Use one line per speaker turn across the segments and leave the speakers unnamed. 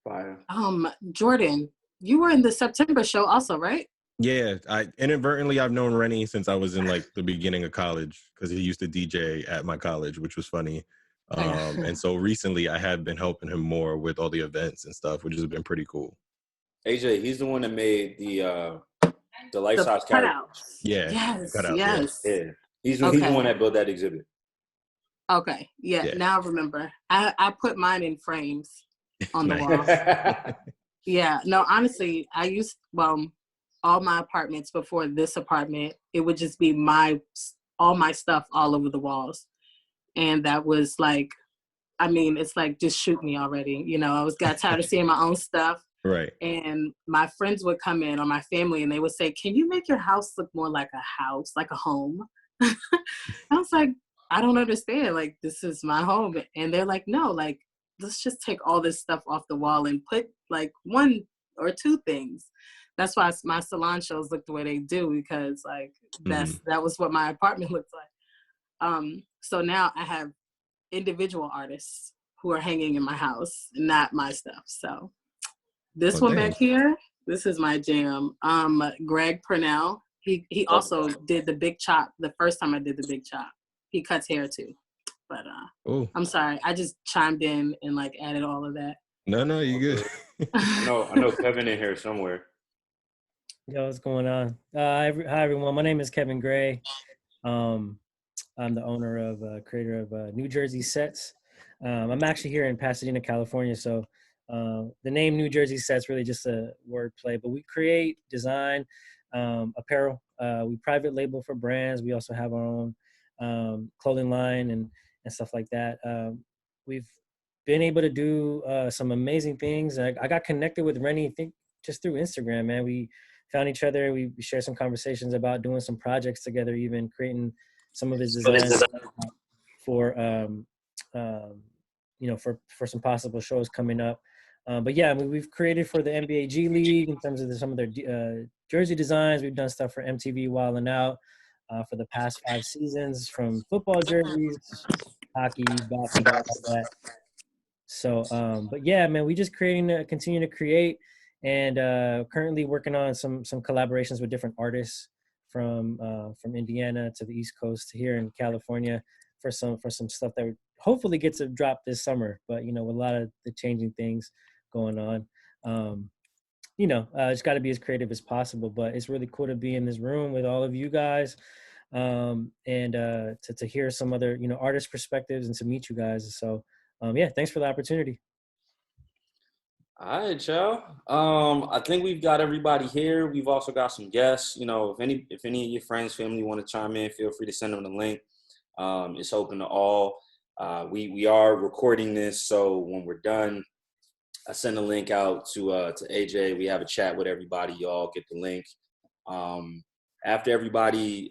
Fire.
Jordan, you were in the September show also, right?
Yeah, I've known Rennie since I was in like the beginning of college because he used to DJ at my college, which was funny. And so recently I have been helping him more with all the events and stuff, which has been pretty cool.
AJ, he's the one that made the life-size
cutouts.
Yeah.
Yes.
Cutouts,
yes.
Yeah. He's the one that built that exhibit.
Okay. Yeah. Now I remember. I put mine in frames on the wall. Yeah. No, honestly, I used all my apartments before this apartment, it would just be all my stuff all over the walls. And that was like, I mean, it's like, just shoot me already. You know, got tired of seeing my own stuff.
Right.
And my friends would come in, or my family, and they would say, can you make your house look more like a house, like a home? I was like, I don't understand. Like, this is my home. And they're like, no, like, let's just take all this stuff off the wall and put like one or two things. That's why my salon shows look the way they do, because like that was what my apartment looks like. So now I have individual artists who are hanging in my house, not my stuff. So this one back here, this is my jam. Greg Purnell, he also did the big chop the first time I did the big chop. He cuts hair too. But I'm sorry, I just chimed in and like added all of that.
No, you good.
I know Kevin in here somewhere.
Yo, what's going on? Hi everyone. My name is Kevin Gray. I'm the owner creator of New Jersey Sets. I'm actually here in Pasadena, California. So the name New Jersey Sets really just a word play, but we create, design, apparel. We private label for brands. We also have our own clothing line and stuff like that. We've been able to do some amazing things. I got connected with Rennie, I think, just through Instagram, man. We found each other. We shared some conversations about doing some projects together, even creating some of his designs for for some possible shows coming up. But yeah, I mean, we've created for the NBA G League in terms of some of their jersey designs. We've done stuff for MTV Wild 'N Out for the past 5 seasons, from football jerseys, hockey, basketball, all that. So, but yeah, man, we just continue to create, and currently working on some collaborations with different artists from Indiana to the East Coast to here in California for some stuff that hopefully gets a drop this summer. But with a lot of the changing things going on, it's got to be as creative as possible. But it's really cool to be in this room with all of you guys, and to hear some other artist perspectives and to meet you guys. So yeah, thanks for the opportunity.
All right, y'all. I think we've got everybody here. We've also got some guests. If any of your friends, family want to chime in, feel free to send them the link. It's open to all. We are recording this, so when we're done, I send a link out to AJ. We have a chat with everybody. Y'all get the link. After everybody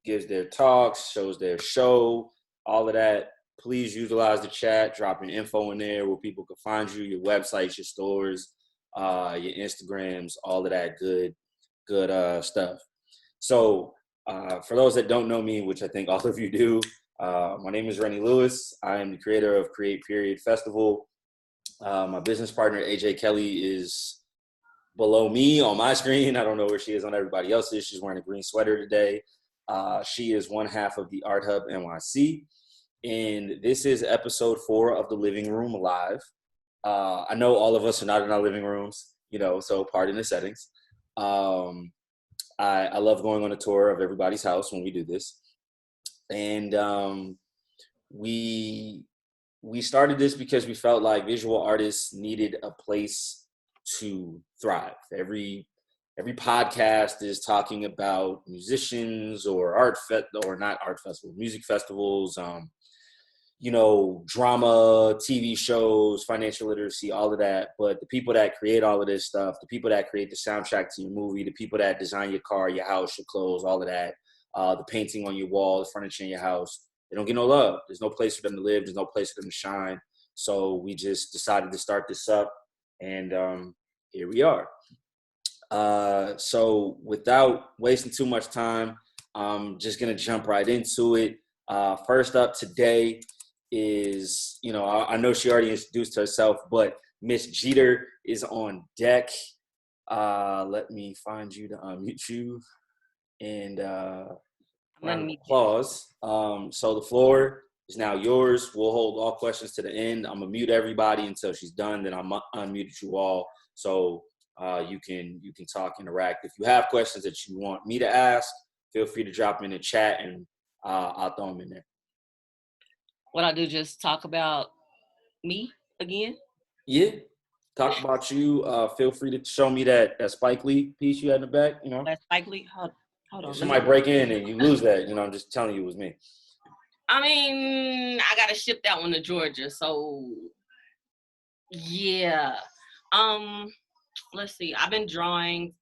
gives their talks, shows their show, all of that, please utilize the chat, drop your info in there where people can find you, your websites, your stores, your Instagrams, all of that good stuff. So for those that don't know me, which I think all of you do, my name is Rennie Lewis. I am the creator of Create Period Festival. My business partner, AJ Kelly, is below me on my screen. I don't know where she is on everybody else's. She's wearing a green sweater today. She is one half of the Art Hub NYC. And this is episode 4 of the Living Room Live. I know all of us are not in our living rooms, so pardon the settings. I love going on a tour of everybody's house when we do this. And we started this because we felt like visual artists needed a place to thrive. Every podcast is talking about musicians or music festivals, drama, TV shows, financial literacy, all of that. But the people that create all of this stuff, the people that create the soundtrack to your movie, the people that design your car, your house, your clothes, all of that, the painting on your wall, the furniture in your house, they don't get no love. There's no place for them to live. There's no place for them to shine. So we just decided to start this up, and here we are. So without wasting too much time, I'm just going to jump right into it. First up today is, I know she already introduced herself, but Miss Jeter is on deck. Let me find you to unmute you and round of applause. So the floor is now yours. We'll hold all questions to the end. I'm gonna mute everybody until she's done. Then I'm unmuted you all, so you can talk, interact. If you have questions that you want me to ask, feel free to drop them in the chat, and I'll throw them in there.
What I do, just talk about me again?
Yeah, talk about you. Feel free to show me that Spike Lee piece you had in the back.
That Spike Lee. Hold on.
If somebody break in and you lose that, I'm just telling you it was me.
I mean, I gotta ship that one to Georgia, so yeah. Let's see. I've been drawing.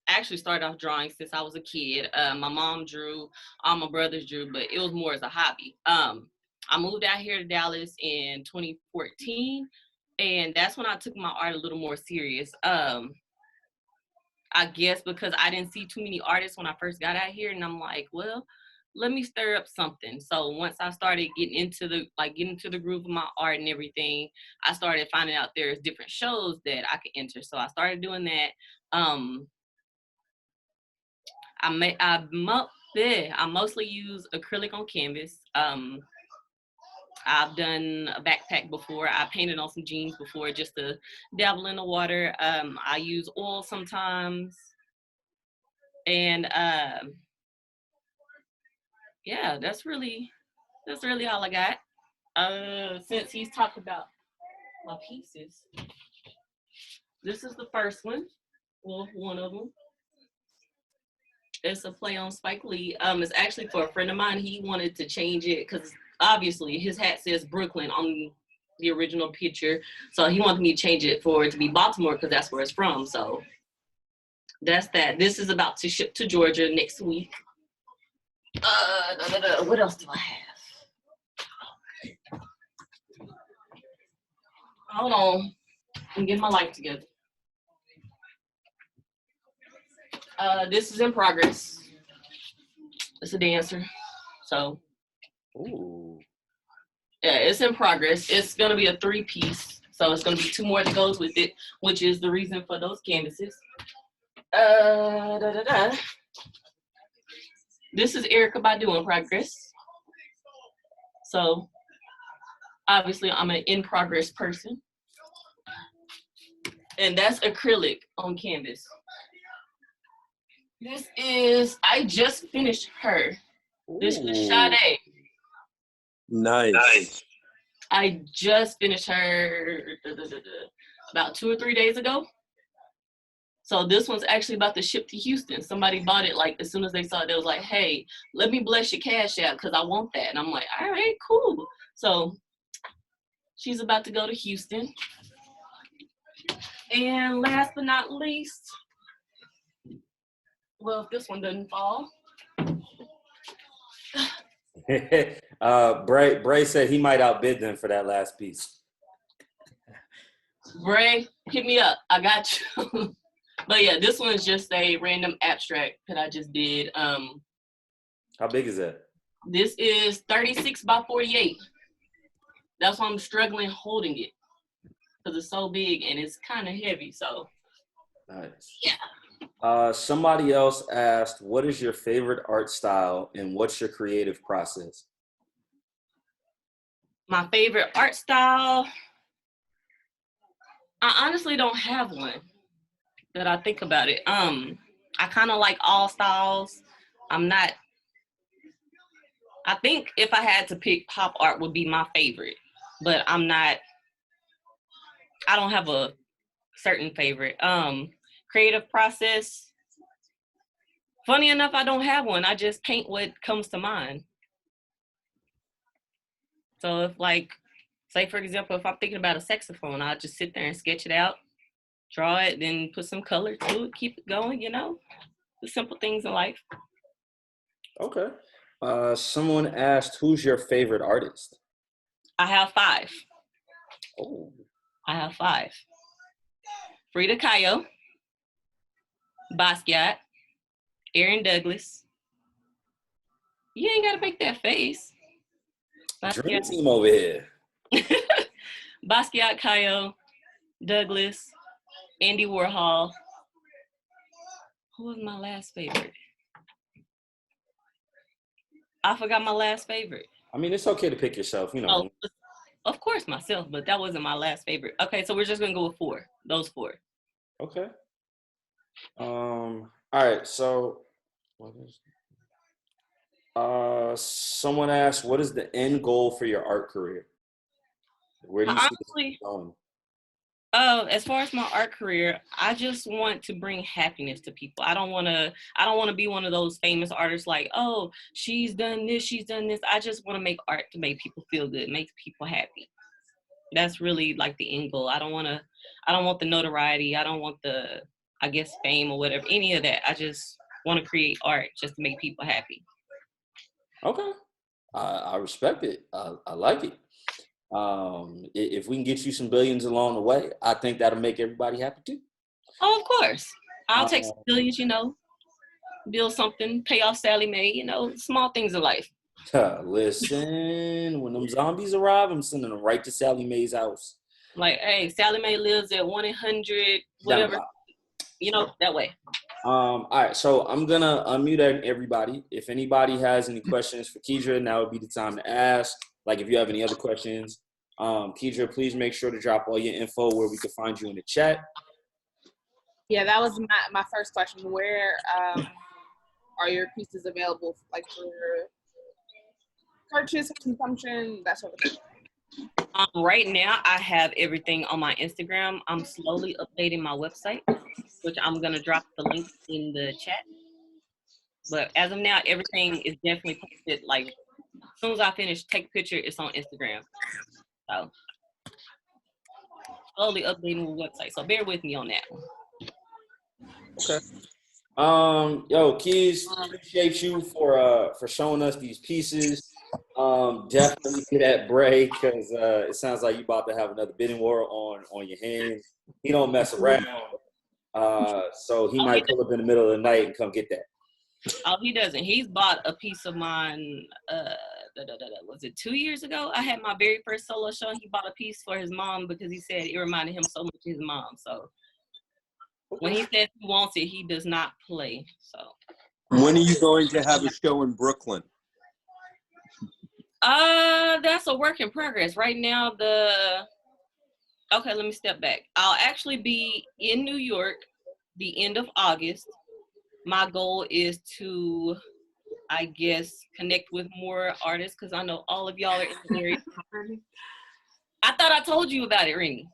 I actually started off drawing since I was a kid. My mom drew, all my brothers drew, but it was more as a hobby. I moved out here to Dallas in 2014, and that's when I took my art a little more serious. I guess because I didn't see too many artists when I first got out here, and I'm like, well, let me stir up something. So once I started getting into the groove of my art and everything, I started finding out there's different shows that I could enter. So I started doing that. I mostly use acrylic on canvas. I've done a backpack before. I painted on some jeans before just to dabble in the water. I use oil sometimes. And yeah, that's really all I got. Since he's talked about my pieces, this is the first one. Well, one of them. It's a play on Spike Lee. It's actually for a friend of mine. He wanted to change it because obviously his hat says Brooklyn on the original picture. So he wanted me to change it for it to be Baltimore because that's where it's from. So that's that. This is about to ship to Georgia next week. What else do I have? Hold on. I'm getting my life together. This is in progress. It's a dancer. So,
ooh.
Yeah, it's in progress. It's gonna be a 3-piece. So it's gonna be 2 more that goes with it, which is the reason for those canvases. This is Erykah Badu in progress. So obviously I'm an in progress person. And that's acrylic on canvas. This is, I just finished her. This is Sade.
Nice.
I just finished her about 2 or 3 days ago. So this one's actually about to ship to Houston. Somebody bought it like as soon as they saw it, they was like, hey, let me bless your Cash App because I want that. And I'm like, all right, cool. So she's about to go to Houston. And last but not least, well, if this one doesn't fall.
Bray said he might outbid them for that last piece.
Bray, hit me up. I got you. But yeah, this one is just a random abstract that I just did.
How big is that?
This is 36 by 48. That's why I'm struggling holding it because it's so big and it's kind of heavy. So,
nice.
Yeah.
Somebody else asked, what is your favorite art style and what's your creative process?
My favorite art style, I honestly don't have one that I think about it. I kind of like all styles. I think if I had to pick, pop art would be my favorite, but I don't have a certain favorite. Creative process, funny enough, I don't have one. I just paint what comes to mind. So if say for example, if I'm thinking about a saxophone, I'll just sit there and sketch it out, draw it, then put some color to it, keep it going, the simple things in life.
Okay. Someone asked, who's your favorite artist?
I have 5.
Oh.
I have 5. Frida Kahlo, Basquiat, Aaron Douglas. You ain't gotta make that face.
Dream team over here.
Basquiat, Kahlo, Douglas, Andy Warhol. Who was my last favorite? I forgot my last favorite.
I mean, it's okay to pick yourself, you know.
Oh, of course myself, but that wasn't my last favorite. Okay, so we're just gonna go with 4. Those 4.
Okay. All right. So, what is? Someone asked, "What is the end goal for your art career? Where do you see
Honestly,
this going?"
as far as my art career, I just want to bring happiness to people. I don't want to be one of those famous artists like, oh, she's done this, she's done this. I just want to make art to make people feel good, make people happy. That's really like the end goal. I don't want the notoriety. I don't want the, I guess, fame or whatever, any of that. I just want to create art just to make people happy.
Okay. I respect it. I like it. If we can get you some billions along the way, I think that'll make everybody happy too.
Oh, of course. I'll take some billions, build something, pay off Sally Mae, small things in life.
Listen, when them zombies arrive, I'm sending them right to Sally Mae's house.
Like, hey, Sally Mae lives at 1-800, whatever, that way.
All right, so I'm gonna unmute everybody. If anybody has any questions for Keadra, now would be the time to ask. Like, if you have any other questions, Keadra, please make sure to drop all your info where we can find you in the chat.
Yeah, that was my first question. Where are your pieces available, like for purchase, consumption, that sort of thing?
Right now, I have everything on my Instagram. I'm slowly updating my website, which I'm going to drop the link in the chat. But as of now, everything is definitely posted. Like, as soon as I finish, take a picture, it's on Instagram. So, slowly updating the website. So, bear with me on that one.
Okay. Yo, Keys, appreciate you for showing us these pieces. Definitely get at Bray, because it sounds like you about to have another bidding war on your hands. He don't mess around. So he might pull up in the middle of the night and come get that.
Oh, he doesn't. He's bought a piece of mine, was it 2 years ago? I had my very first solo show, and he bought a piece for his mom because he said it reminded him so much of his mom. So when he says he wants it, he does not play. So
when are you going to have a show in Brooklyn?
That's a work in progress. Right now, okay, let me step back. I'll actually be in New York the end of August. My goal is to, I guess, connect with more artists, because I know all of y'all are in the area. I thought I told you about it, Rennie.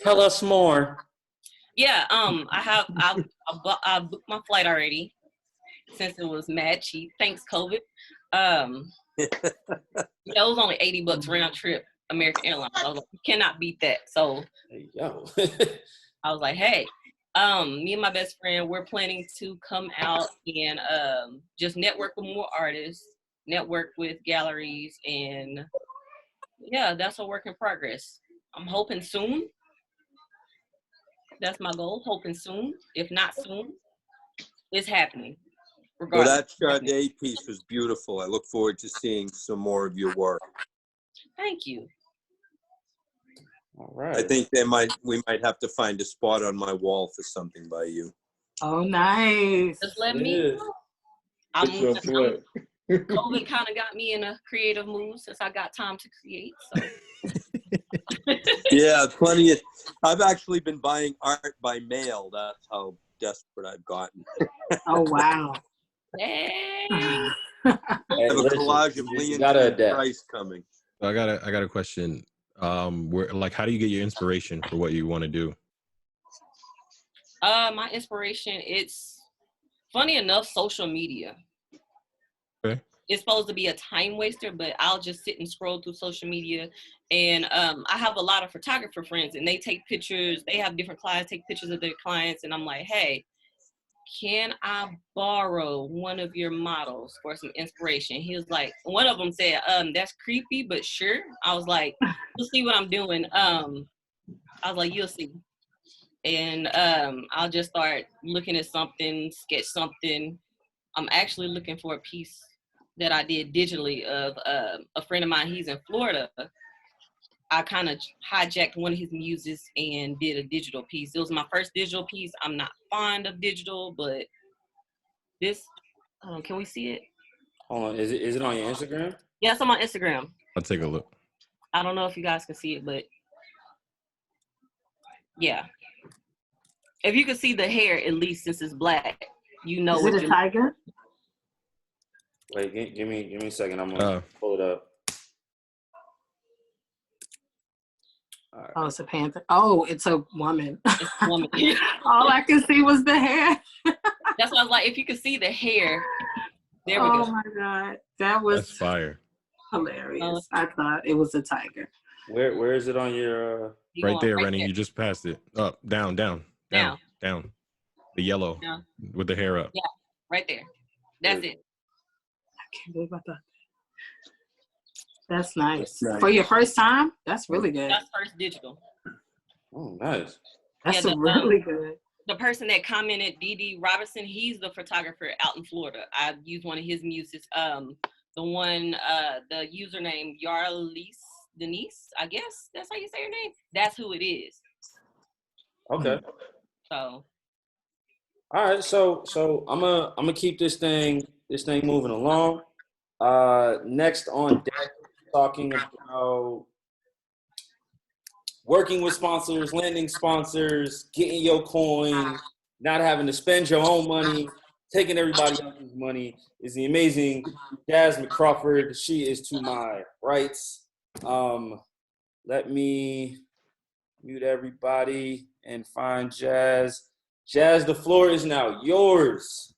Tell us more.
Yeah, I booked my flight already, since it was mad cheap. Thanks, COVID. It was only $80 round trip, American Airlines. I was like, you cannot beat that. So
There you go.
I was like, hey, me and my best friend, we're planning to come out and just network with more artists, network with galleries, and yeah, that's a work in progress. I'm hoping soon. That's my goal, hoping soon. If not soon, it's happening.
Well, that Sade piece was beautiful. I look forward to seeing some more of your work.
Thank you.
All right.
I think we might have to find a spot on my wall for something by you.
Oh, nice.
Just let me know. COVID kind of got me in a creative mood since I got time to create. So.
Yeah, plenty of. I've actually been buying art by mail. That's how desperate I've gotten.
Oh, wow.
Hey.
I have a collage of Leon Price coming.
I got a question. How do you get your inspiration for what you want to do?
My inspiration, it's funny enough, social media.
Okay.
It's supposed to be a time waster, but I'll just sit and scroll through social media. And I have a lot of photographer friends, and they take pictures. They have different clients, take pictures of their clients. And I'm like, hey, can I borrow one of your models for some inspiration? He was like, one of them said, that's creepy, but sure. I was like, you'll see what I'm doing. I was like, you'll see. And I'll just start looking at something, sketch something. I'm actually looking for a piece that I did digitally of a friend of mine. He's in Florida. I kind of hijacked one of his muses and did a digital piece. It was my first digital piece. I'm not fond of digital, but this, can we see it?
Hold on, is it on your Instagram?
Yes, I'm on Instagram.
I'll take a look.
I don't know if you guys can see it, but yeah. If you can see the hair, at least since it's black, you know.
Is it a tiger?
Wait, give me a second. I'm gonna pull it up.
Right. Oh, it's a panther. Oh, it's a woman.
It's a woman.
All I could see was the hair.
That's why I was like, if you could see the hair. There we go.
Oh my God. That's
fire.
Hilarious. I thought it was a tiger.
Where is it on your
right there, Rennie. You just passed it. Up, down. The yellow with the hair up.
Yeah, right there. That's it.
I can't believe I thought that. That's nice. For your first time? That's really good.
That's first digital.
Oh, nice.
That's really good.
The person that commented, D.D. Robinson, he's the photographer out in Florida. I used one of his muses. The username Yarlise Denise, I guess that's how you say her name. That's who it is.
Okay.
So.
All right, so I'm gonna keep this thing moving along. Next on deck, talking about working with sponsors, landing sponsors, getting your coin, not having to spend your own money, taking everybody else's money, is the amazing Gisty. She is to my right. Let me mute everybody and find Jazz. Jazz, the floor is now yours.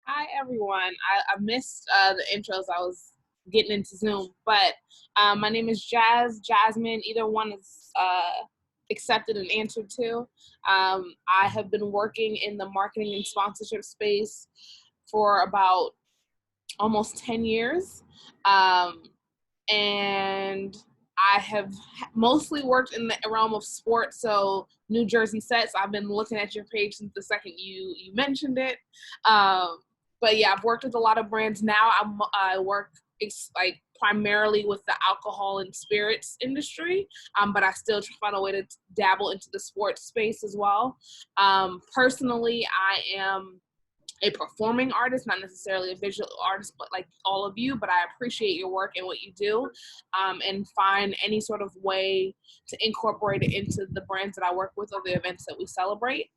Hi, everyone. I missed the intros. I was getting into Zoom, but my name is Jasmine. Either one is accepted and answered to. I have been working in the marketing and sponsorship space for about almost 10 years. And I have mostly worked in the realm of sports, so New Jersey sets. I've been looking at your page since the second you mentioned it. But yeah, I've worked with a lot of brands. Now I work primarily with the alcohol and spirits industry, but I still try to find a way to dabble into the sports space as well. Personally, I am a performing artist, not necessarily a visual artist, but like all of you, but I appreciate your work and what you do, and find any sort of way to incorporate it into the brands that I work with or the events that we celebrate.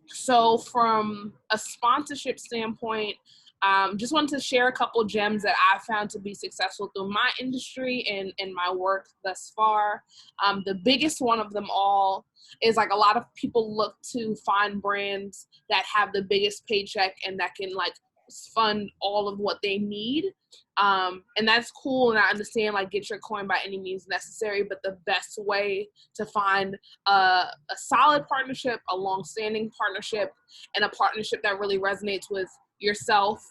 So from a sponsorship standpoint, just wanted to share a couple gems that I found to be successful through my industry and my work thus far. The biggest one of them all is like a lot of people look to find brands that have the biggest paycheck and that can like fund all of what they need. And that's cool. And I understand like get your coin by any means necessary, but the best way to find a solid partnership, a long-standing partnership, and a partnership that really resonates with yourself,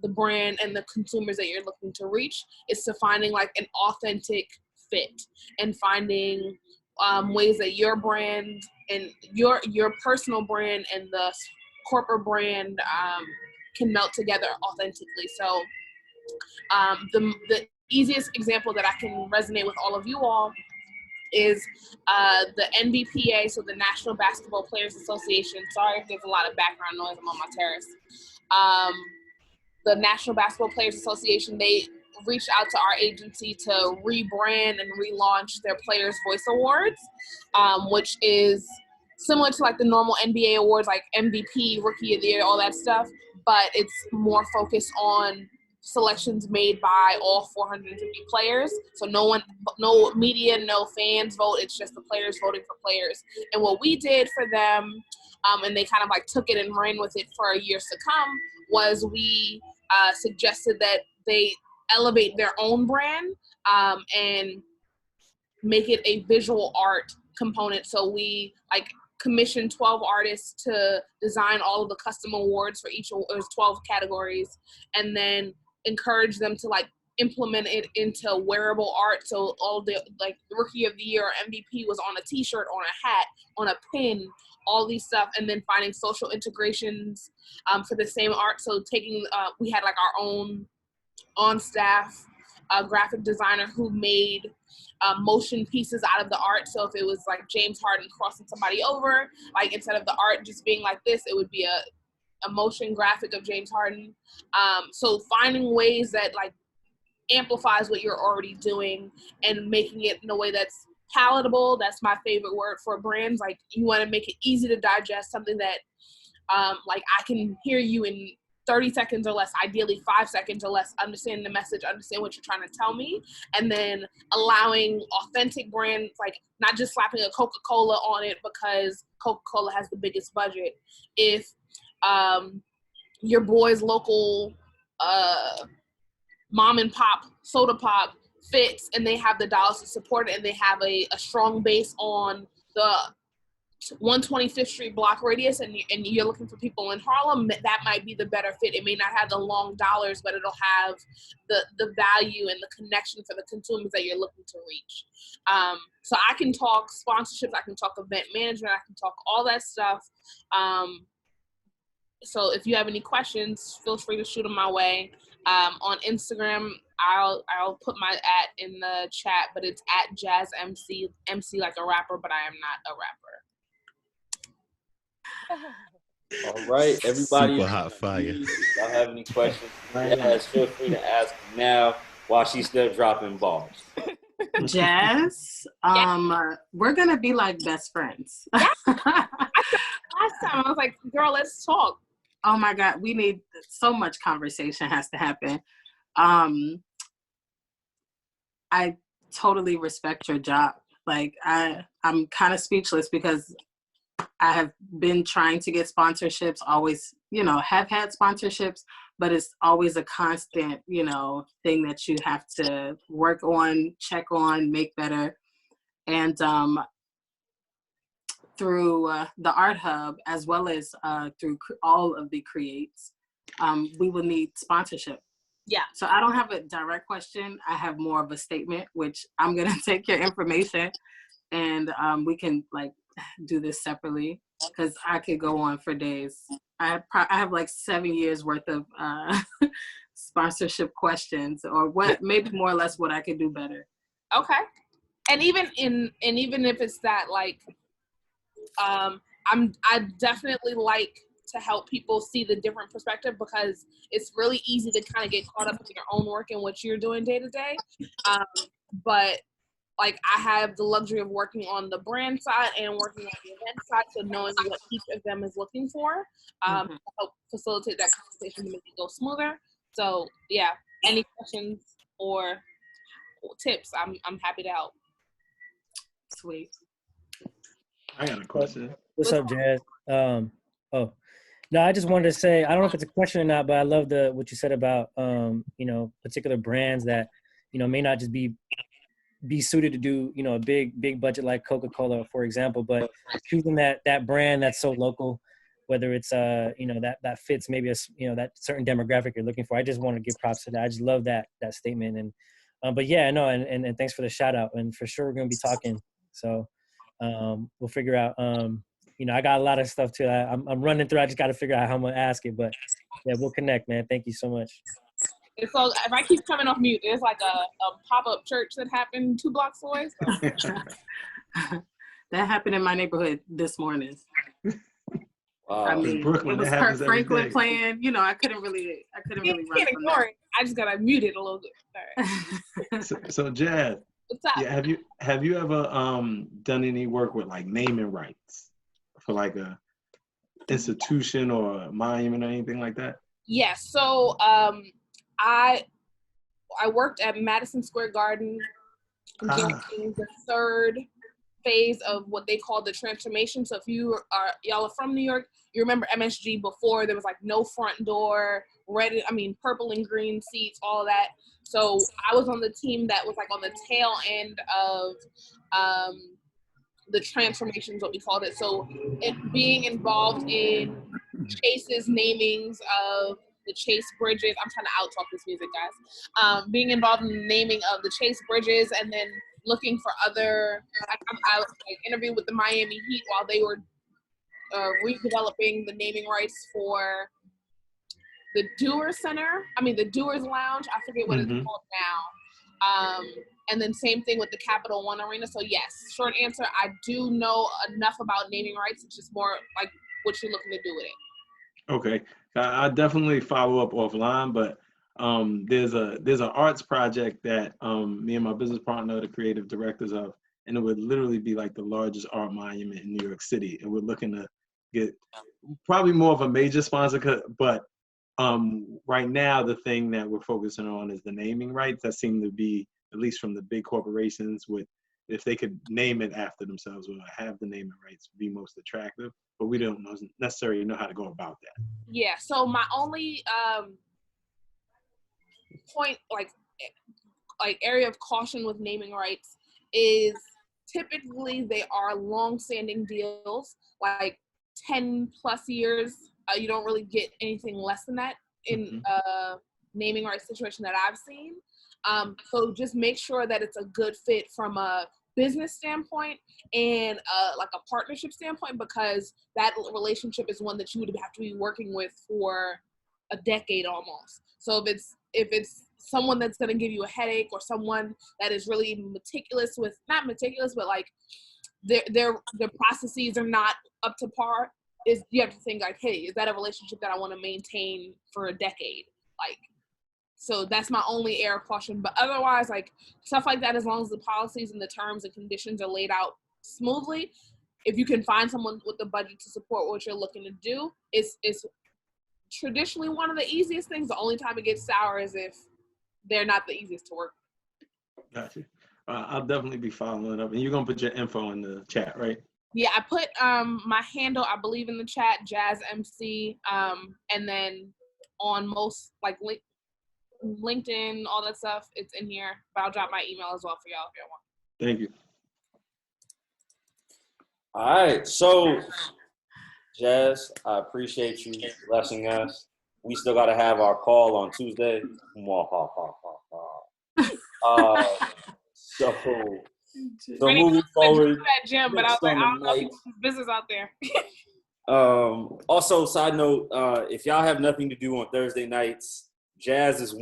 the brand, and the consumers that you're looking to reach is to finding like an authentic fit and finding ways that your brand and your personal brand and the corporate brand can melt together authentically. So the easiest example that I can resonate with all of you all is the NBPA, so the National Basketball Players Association. Sorry if there's a lot of background noise, I'm on my terrace. The National Basketball Players Association, they reached out to our agency to rebrand and relaunch their Players Voice Awards, which is similar to like the normal NBA awards, like MVP, Rookie of the Year, all that stuff, but it's more focused on selections made by all 450 players. So no media, no fans vote. It's just the players voting for players. And what we did for them, and they kind of like took it and ran with it for years to come, was we suggested that they elevate their own brand and make it a visual art component. So we like commissioned 12 artists to design all of the custom awards for each of those 12 categories, and then encourage them to like implement it into wearable art. So all the like Rookie of the Year or MVP was on a t-shirt, on a hat, on a pin, all these stuff, and then finding social integrations for the same art. So taking, we had like our own on staff graphic designer who made motion pieces out of the art. So if it was like James Harden crossing somebody over, like instead of the art just being like this, it would be a motion graphic of James Harden. So finding ways that like amplifies what you're already doing and making it in a way that's palatable. That's my favorite word for brands. Like you want to make it easy to digest, something that like I can hear you in 30 seconds or less, ideally 5 seconds or less, understand the message, understand what you're trying to tell me, and then allowing authentic brands, like not just slapping a Coca-Cola on it because Coca-Cola has the biggest budget. If your boy's local mom and pop soda pop fits and they have the dollars to support it and they have a strong base on the 125th Street block radius and you're looking for people in Harlem, that might be the better fit. It may not have the long dollars, but it'll have the value and the connection for the consumers that you're looking to reach. So I can talk sponsorships, I can talk event management, I can talk all that stuff. So if you have any questions, feel free to shoot them my way. On Instagram, I'll put my @ in the chat, but it's @JazzMC, MC like a rapper, but I am not a rapper.
All right, everybody.
Super hot fire.
Y'all have any questions? Yes, feel free to ask them now while she's still dropping balls.
Jazz, we're gonna be like best friends.
Yeah. Last time I was like, girl, let's talk.
Oh my God, we need so much conversation has to happen. I totally respect your job. Like I'm kind of speechless because I have been trying to get sponsorships, always, have had sponsorships, but it's always a constant, thing that you have to work on, check on, make better. And through the Art Hub, as well as through all of the creates, we will need sponsorship.
Yeah.
So I don't have a direct question. I have more of a statement, which I'm going to take your information and we can do this separately because I could go on for days. I have 7 years worth of sponsorship questions, or what, maybe more or less what I could do better.
Okay. And even if it's that I definitely like to help people see the different perspective, because it's really easy to kind of get caught up in your own work and what you're doing day to day. But I have the luxury of working on the brand side and working on the event side, so knowing what each of them is looking for to help facilitate that conversation to make it go smoother. So yeah, any questions or tips, I'm happy to help.
Sweet.
I got a question.
What's up, Jazz? No, I just wanted to say, I don't know if it's a question or not, but I love what you said about, particular brands that, may not just be suited to do, a big budget like Coca-Cola, for example, but choosing that brand that's so local, whether it's, that fits maybe that certain demographic you're looking for. I just want to give props to that. I just love that statement. And, but yeah, no, and thanks for the shout out. And for sure, we're going to be talking. So we'll figure out, I got a lot of stuff too. I'm running through. I just got to figure out how I'm going to ask it, but yeah, we'll connect, man. Thank you so much.
And so if I keep coming off mute, there's a pop-up church that happened 2 blocks away. So.
That happened in my neighborhood this morning.
Wow.
I mean,
Brooklyn,
it was Kirk Franklin playing. I couldn't really run
can't
from
ignore
that.
it. I just gotta mute it a little bit. All right.
So Jazz,
What's up?
yeah, have you ever done any work with naming rights for a institution or a monument or anything like that?
Yes. So I worked at Madison Square Garden during the 3rd phase of what they call the transformation. So if y'all are from New York, you remember MSG before there was no front door, purple and green seats, all that. So I was on the team that was on the tail end of the transformation is what we called it. So it being involved in Chase's namings of the Chase bridges. I'm trying to out-talk this music, guys. Being involved in the naming of the Chase bridges, and then looking for other, I interviewed with the Miami Heat while they were redeveloping the naming rights for the the Doers Lounge. I forget what it's called now. And then same thing with the Capital One Arena. So yes, short answer, I do know enough about naming rights. It's just more like what you're looking to do with it.
Okay, I definitely follow up offline, but there's an arts project that me and my business partner are the creative directors of, and it would literally be like the largest art monument in New York City. And we're looking to get probably more of a major sponsor, but right now the thing that we're focusing on is the naming rights. That seem to be, at least from the big corporations, with if they could name it after themselves or have the naming rights, be most attractive. But we don't necessarily know how to go about that.
Yeah. So my only point, like area of caution with naming rights is typically they are long-standing deals, like 10 plus years. You don't really get anything less than that in a naming rights situation that I've seen. So just make sure that it's a good fit from a business standpoint and like a partnership standpoint, because that relationship is one that you would have to be working with for a decade almost. So if it's someone that's going to give you a headache, or someone that is really meticulous with, not meticulous, but like their processes are not up to par, is you have to think like, hey, is that a relationship that I want to maintain for a decade? Like, so that's my only area of caution. But otherwise, like stuff like that, as long as the policies and the terms and conditions are laid out smoothly, if you can find someone with the budget to support what you're looking to do, it's traditionally one of the easiest things. The only time it gets sour is if they're not the easiest to work with.
Gotcha. I'll definitely be following up. And you're going to put your info in the chat, right?
Yeah, I put my handle, I believe, in the chat, Jazz MC, and then on most, like, LinkedIn, all that stuff, it's in here. But I'll drop my email as well for y'all if y'all want.
Thank you.
All right, so Jazz, I appreciate you blessing us. We still got to have our call on Tuesday. So moving forward,
that gym, but I was like, I don't know if there's business out there.
Also, side note, if y'all have nothing to do on Thursday nights, Jazz is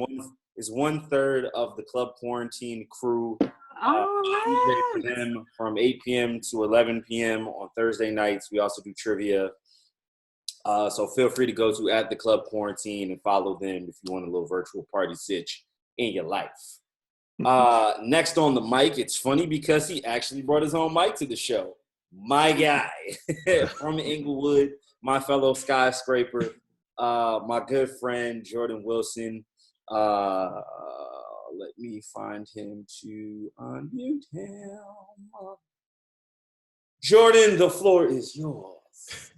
one third of the Club Quarantine crew. DJ for them from 8 p.m. to 11 p.m. on Thursday nights. We also do trivia. So feel free to go to @theClubQuarantine and follow them if you want a little virtual party sitch in your life. Next on the mic, it's funny because he actually brought his own mic to the show. My guy from Inglewood, my fellow skyscraper, my good friend Jordan Wilson. Let me find him to unmute him. Jordan, the floor is yours.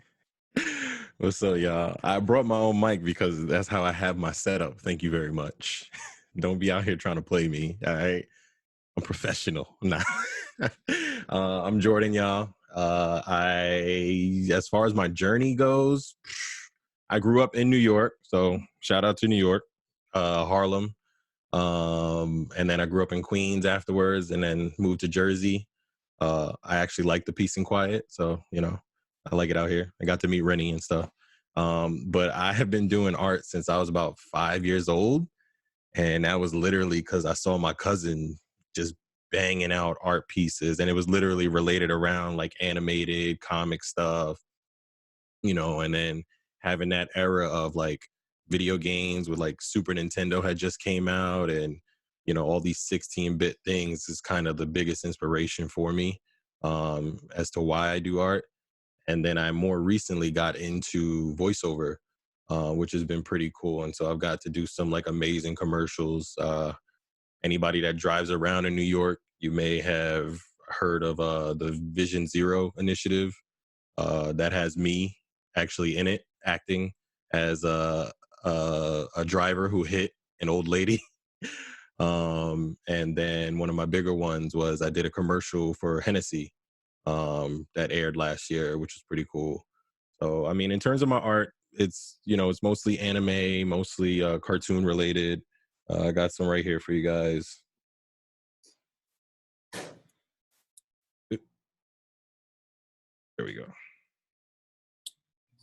What's up, y'all? I brought my own mic because that's how I have my setup. Thank you very much. Don't be out here trying to play me, all right? I'm professional. Nah. I'm Jordan, y'all. As far as my journey goes, I grew up in New York, so shout out to New York, Harlem. And then I grew up in Queens afterwards and then moved to Jersey. I actually like the peace and quiet, so, you know, I like it out here. I got to meet Rennie and stuff. But I have been doing art since I was about 5 years old. And that was literally because I saw my cousin just banging out art pieces. And it was literally related around like animated comic stuff, you know, and then having that era of like video games with like Super Nintendo had just came out, and, you know, all these 16-bit things is kind of the biggest inspiration for me as to why I do art. And then I more recently got into voiceover, which has been pretty cool. And so I've got to do some like amazing commercials. Anybody that drives around in New York, you may have heard of the Vision Zero initiative that has me actually in it, acting as a driver who hit an old lady. And then one of my bigger ones was I did a commercial for Hennessy that aired last year, which was pretty cool. So, I mean, in terms of my art, it's, you know, it's mostly anime, mostly cartoon related. I got some right here for you guys. There we go.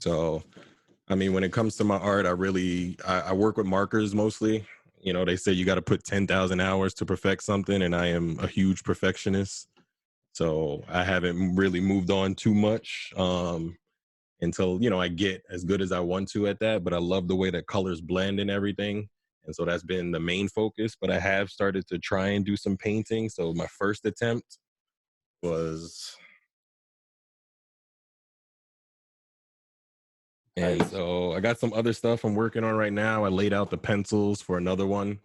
So, I mean, when it comes to my art, I work with markers mostly. You know, they say you got to put 10,000 hours to perfect something, and I am a huge perfectionist. So I haven't really moved on too much until, you know, I get as good as I want to at that. But I love the way that colors blend and everything. And so that's been the main focus. But I have started to try and do some painting. So my first attempt was... And so I got some other stuff I'm working on right now. I laid out the pencils for another one.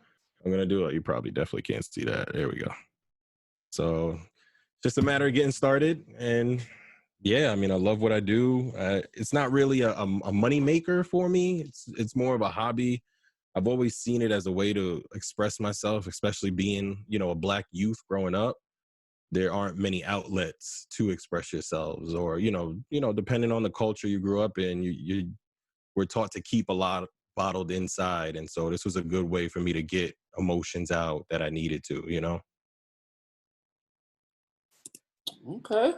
I'm going to do it. You probably definitely can't see that. There we go. So just a matter of getting started. And yeah, I mean, I love what I do. It's not really a money maker for me. It's more of a hobby. I've always seen it as a way to express myself, especially being, you know, a Black youth growing up. There aren't many outlets to express yourselves, or, you know, depending on the culture you grew up in, you were taught to keep a lot bottled inside. And so this was a good way for me to get emotions out that I needed to, you know?
Okay.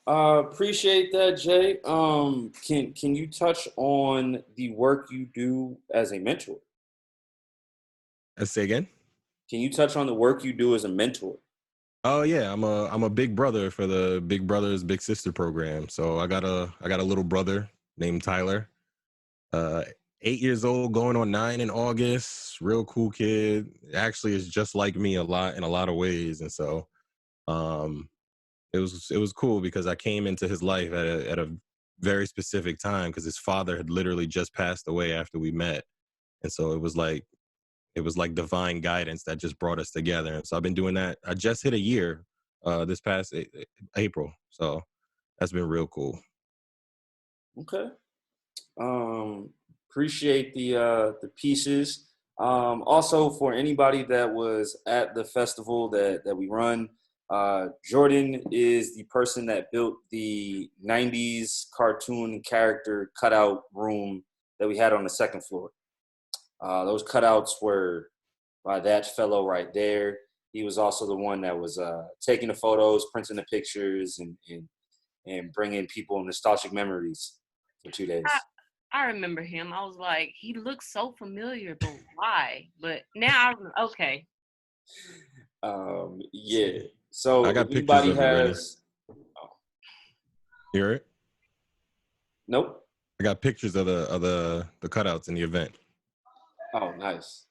Appreciate that, Jay. Can you touch on the work you do as a mentor?
Say again?
Can you touch on the work you do as a mentor?
Oh yeah, I'm a big brother for the Big Brothers Big Sister program. So I got a little brother named Tyler. 8 years old, going on 9 in August. Real cool kid. Actually is just like me in a lot of ways. And so it was cool because I came into his life at a very specific time, because his father had literally just passed away after we met. And so it was like divine guidance that just brought us together. And so I've been doing that. I just hit a year this past April. So that's been real cool.
Okay. Appreciate the pieces. Also, for anybody that was at the festival that we run, Jordan is the person that built the 90s cartoon character cutout room that we had on the second floor. Those cutouts were by that fellow right there. He was also the one that was taking the photos, printing the pictures, and bringing people nostalgic memories for 2 days.
I remember him. I was like, he looks so familiar, but why? But now, okay.
Yeah. So
I got
if
pictures
anybody
of it ready.
has,
You hear it?
Nope.
I got pictures of the cutouts in the event.
Oh, nice.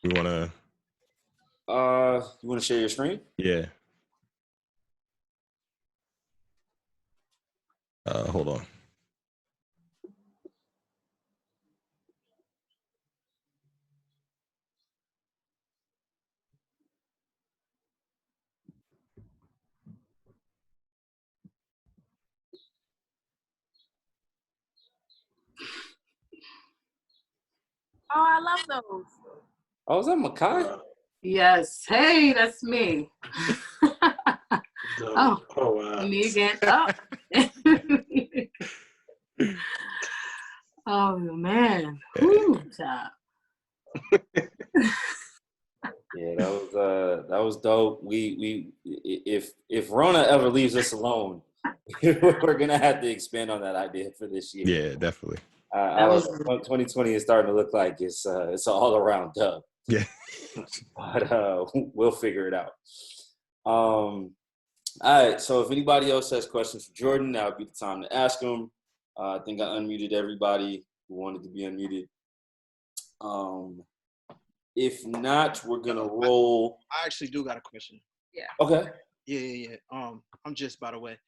You wanna
share your screen?
Yeah. Hold on.
Oh, I love those.
Oh, is that Makai?
Yes. Hey, that's me. Oh,
wow.
me again. Oh man. Whew, child.
Yeah, that was dope. We if Rona ever leaves us alone, we're gonna have to expand on that idea for this year.
Yeah, definitely.
2020 is starting to look like it's an all around dub.
Yeah.
But we'll figure it out. All right. So if anybody else has questions for Jordan, that would be the time to ask him. I think I unmuted everybody who wanted to be unmuted. If not, we're gonna roll.
I actually do got a question.
Yeah.
Okay.
Yeah. I'm just, by the way.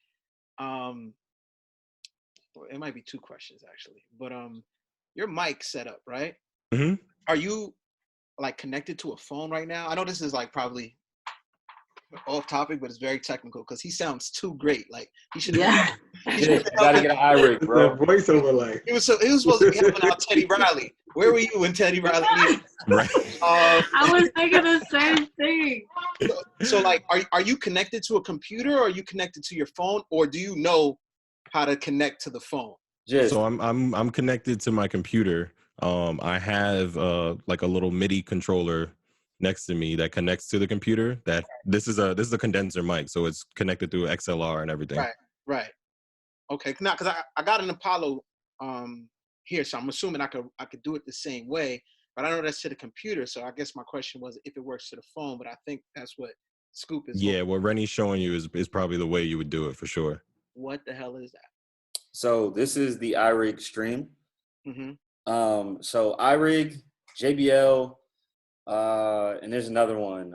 It might be 2 questions actually, but your mic setup, right?
Mm-hmm.
Are you like connected to a phone right now? I know this is like probably off topic, but it's very technical because he sounds too great. Like he should.
Yeah.
You gotta get an iRig, bro.
The voiceover, like
It was supposed to be helping out Teddy Riley. Where were you when Teddy Riley needed?
Right.
I was thinking the same thing.
So like, are you connected to a computer, or are you connected to your phone, or do you know how to connect to the phone?
So I'm connected to my computer. I have like a little MIDI controller next to me that connects to the computer. That this is a condenser mic, so it's connected through XLR and everything.
Right. Okay. Now, because I got an Apollo here. So I'm assuming I could do it the same way, but I know that's to the computer. So I guess my question was if it works to the phone, but I think that's what Scoop is.
Yeah, what Rennie's showing you is probably the way you would do it for sure.
What the hell is that?
So this is the iRig Stream.
Mm-hmm.
So iRig, JBL, and there's another one.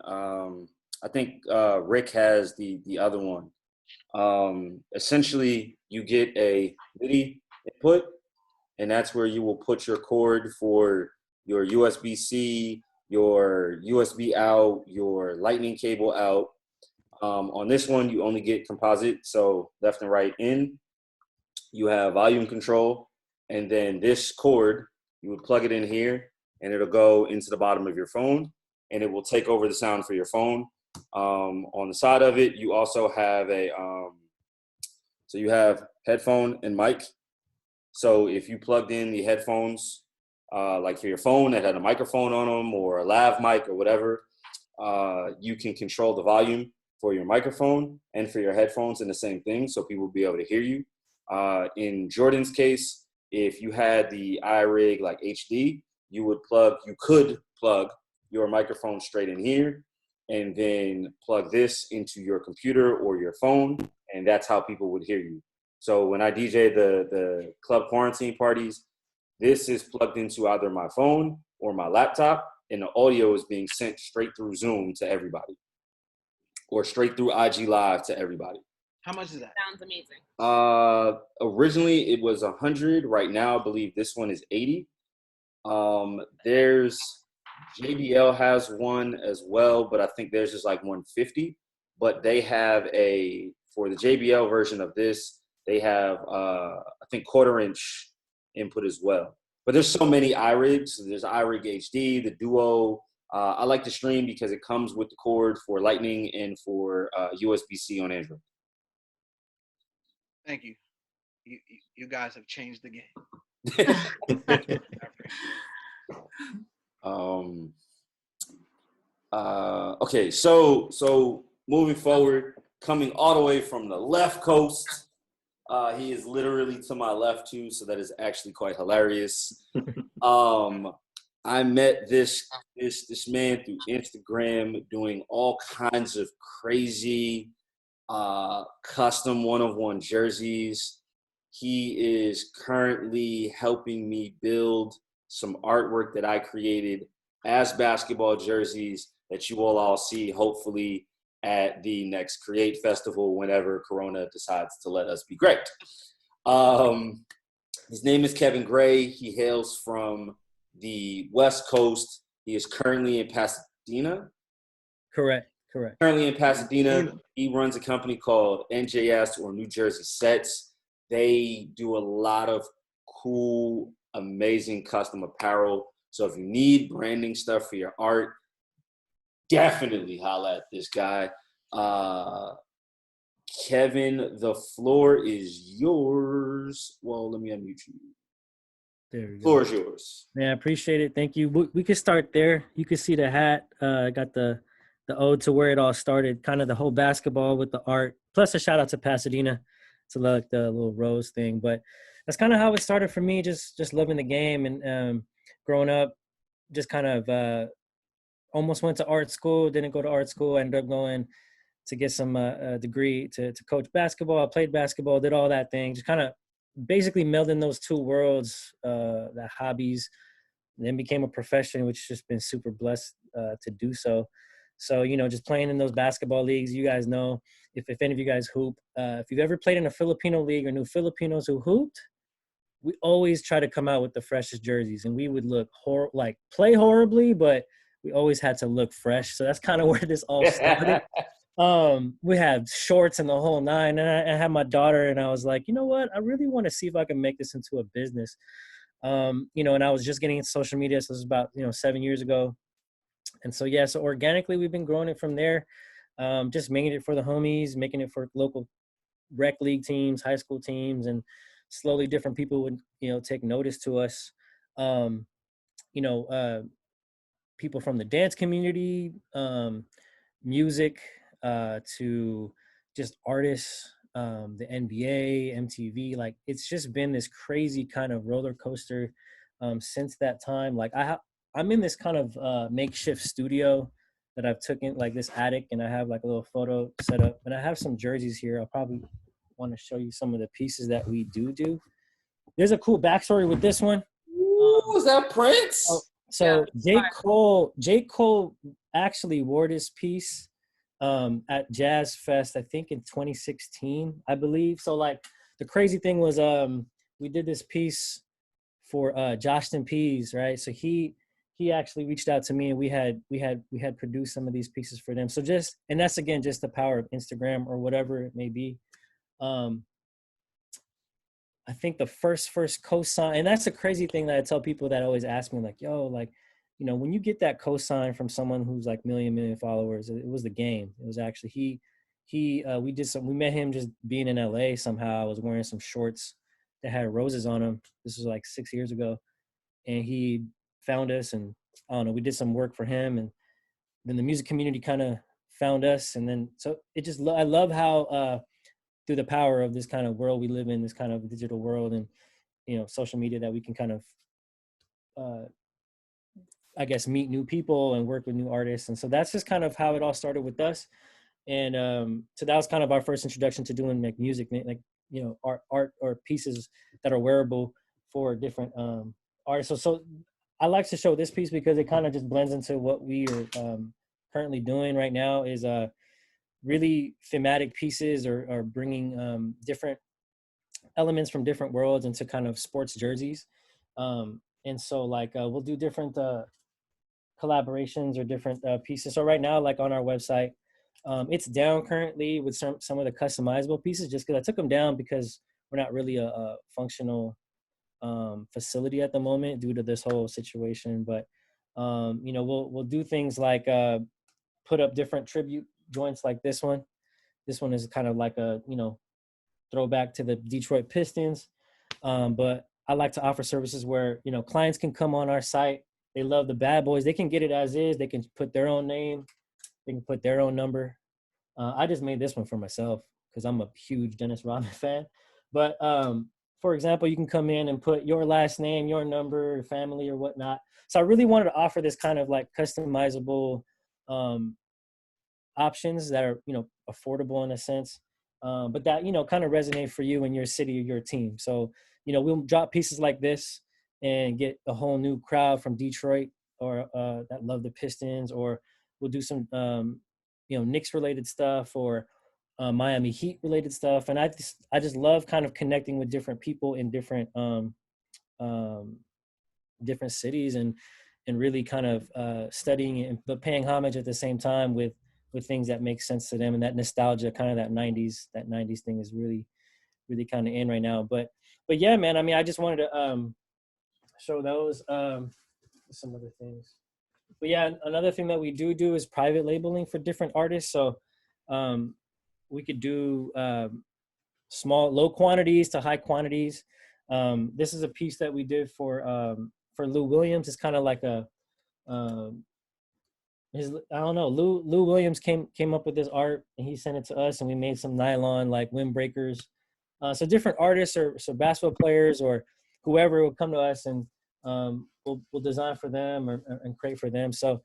I think Rick has the other one. Essentially, you get a MIDI input, and that's where you will put your cord for your USB-C, your USB out, your lightning cable out. On this one, you only get composite, so left and right in. You have volume control, and then this cord, you would plug it in here, and it'll go into the bottom of your phone, and it will take over the sound for your phone. On the side of it, you also have so you have headphone and mic. So if you plugged in the headphones, like for your phone that had a microphone on them or a lav mic or whatever, you can control the volume for your microphone and for your headphones in the same thing, so people will be able to hear you. In Jordan's case, if you had the iRig like HD, you could plug your microphone straight in here and then plug this into your computer or your phone, and that's how people would hear you. So when I DJ the club quarantine parties, this is plugged into either my phone or my laptop, and the audio is being sent straight through Zoom to everybody or straight through IG Live to everybody.
How much is that?
Sounds amazing.
Originally it was 100. Right now, I believe this one is 80. There's JBL has one as well, but I think theirs is like 150. But they have for the JBL version of this, they have I think 1/4-inch input as well. But there's so many iRigs. There's iRig HD, the Duo. I like the Stream because it comes with the cord for Lightning and for USB-C on Android.
Thank you. You guys have changed the game.
Okay, so moving forward, coming all the way from the left coast, he is literally to my left too, so that is actually quite hilarious. I met this man through Instagram doing all kinds of crazy custom one-of-one jerseys. He is currently helping me build some artwork that I created as basketball jerseys that you will all see hopefully at the next Create Festival whenever Corona decides to let us be great. His name is King Bray. He hails from the West Coast. He is currently in Pasadena.
Correct.
Currently in Pasadena. He runs a company called NJS, or New Jersey Sets. They do a lot of cool, amazing custom apparel. So if you need branding stuff for your art, definitely holla at this guy. Kevin, the floor is yours. Well, let me unmute you.
There we go.
Floor is yours.
Yeah, I appreciate it. Thank you. We could start there. You can see the hat. Got the ode to where it all started, kind of the whole basketball with the art, plus a shout out to Pasadena to like the little rose thing. But that's kind of how it started for me, just loving the game and growing up, just kind of almost went to art school, didn't go to art school, ended up going to get some degree to coach basketball. I played basketball, did all that thing, just kind of basically melding those two worlds, that hobbies, and then became a profession, which has just been super blessed to do so. So, just playing in those basketball leagues, you guys know, if any of you guys hoop, if you've ever played in a Filipino league or knew Filipinos who hooped, we always try to come out with the freshest jerseys, and we would look play horribly, but we always had to look fresh. So that's kind of where this all started. We had shorts and the whole nine, and I had my daughter, and I was like, you know what? I really want to see if I can make this into a business. And I was just getting into social media. So this was about, 7 years ago. And so, so organically we've been growing it from there. Just making it for the homies, making it for local rec league teams, high school teams, and slowly different people would, take notice to us. People from the dance community, music, to just artists, the NBA, MTV. Like it's just been this crazy kind of roller coaster since that time. Like I'm in this kind of makeshift studio that I've taken, like this attic, and I have like a little photo set up, and I have some jerseys here. I'll probably want to show you some of the pieces that we do. There's a cool backstory with this one.
Ooh, is that Prince?
So J. Cole actually wore this piece at Jazz Fest, I think in 2016, I believe. So like the crazy thing was we did this piece for Jostin Pease, right? So he actually reached out to me, and we had produced some of these pieces for them. So and that's again just the power of Instagram or whatever it may be. I think the first cosign, and that's a crazy thing that I tell people that always ask me, like, yo, like, you know, when you get that cosign from someone who's like million followers, it was the game. It was actually we met him just being in LA somehow. I was wearing some shorts that had roses on them. This was like 6 years ago. And he found us, and I don't know, we did some work for him, and then the music community kind of found us. And then, so it just, I love how, through the power of this kind of world we live in, this kind of digital world and, you know, social media, that we can kind of, I guess, meet new people and work with new artists. And so that's just kind of how it all started with us. And so that was kind of our first introduction to doing like music, like, you know, art or pieces that are wearable for different artists. So I like to show this piece because it kind of just blends into what we are currently doing right now, is really thematic pieces, or bringing different elements from different worlds into kind of sports jerseys. And so like we'll do different collaborations or different pieces. So right now, like on our website, it's down currently with some of the customizable pieces, just because I took them down because we're not really a functional facility at the moment due to this whole situation. But you know, we'll do things like put up different tribute joints like this one. This one is kind of like a, you know, throwback to the Detroit Pistons. But I like to offer services where, you know, clients can come on our site. They love the bad boys. They can get it as is. They can put their own name. They can put their own number. I just made this one for myself because I'm a huge Dennis Rodman fan. But for example, you can come in and put your last name, your number, family, or whatnot. So I really wanted to offer this kind of like customizable options that are, you know, affordable in a sense, but that, you know, kind of resonate for you and your city or your team. So, you know, we'll drop pieces like this and get a whole new crowd from Detroit, or that love the Pistons, or we'll do some, you know, Knicks related stuff, or Miami Heat related stuff. And I just love kind of connecting with different people in different different cities, and really kind of studying it, but paying homage at the same time with things that make sense to them. And that nostalgia, kind of that 90s thing is really kind of in right now. But yeah, man, I mean, I just wanted to show those, some other things. But yeah, another thing that we do is private labeling for different artists. So we could do small, low quantities to high quantities. This is a piece that we did for Lou Williams. It's kind of like a, I don't know, Lou Williams came up with this art, and he sent it to us, and we made some nylon like windbreakers. So different artists, or so basketball players or whoever will come to us, and we'll design for them, and create for them. So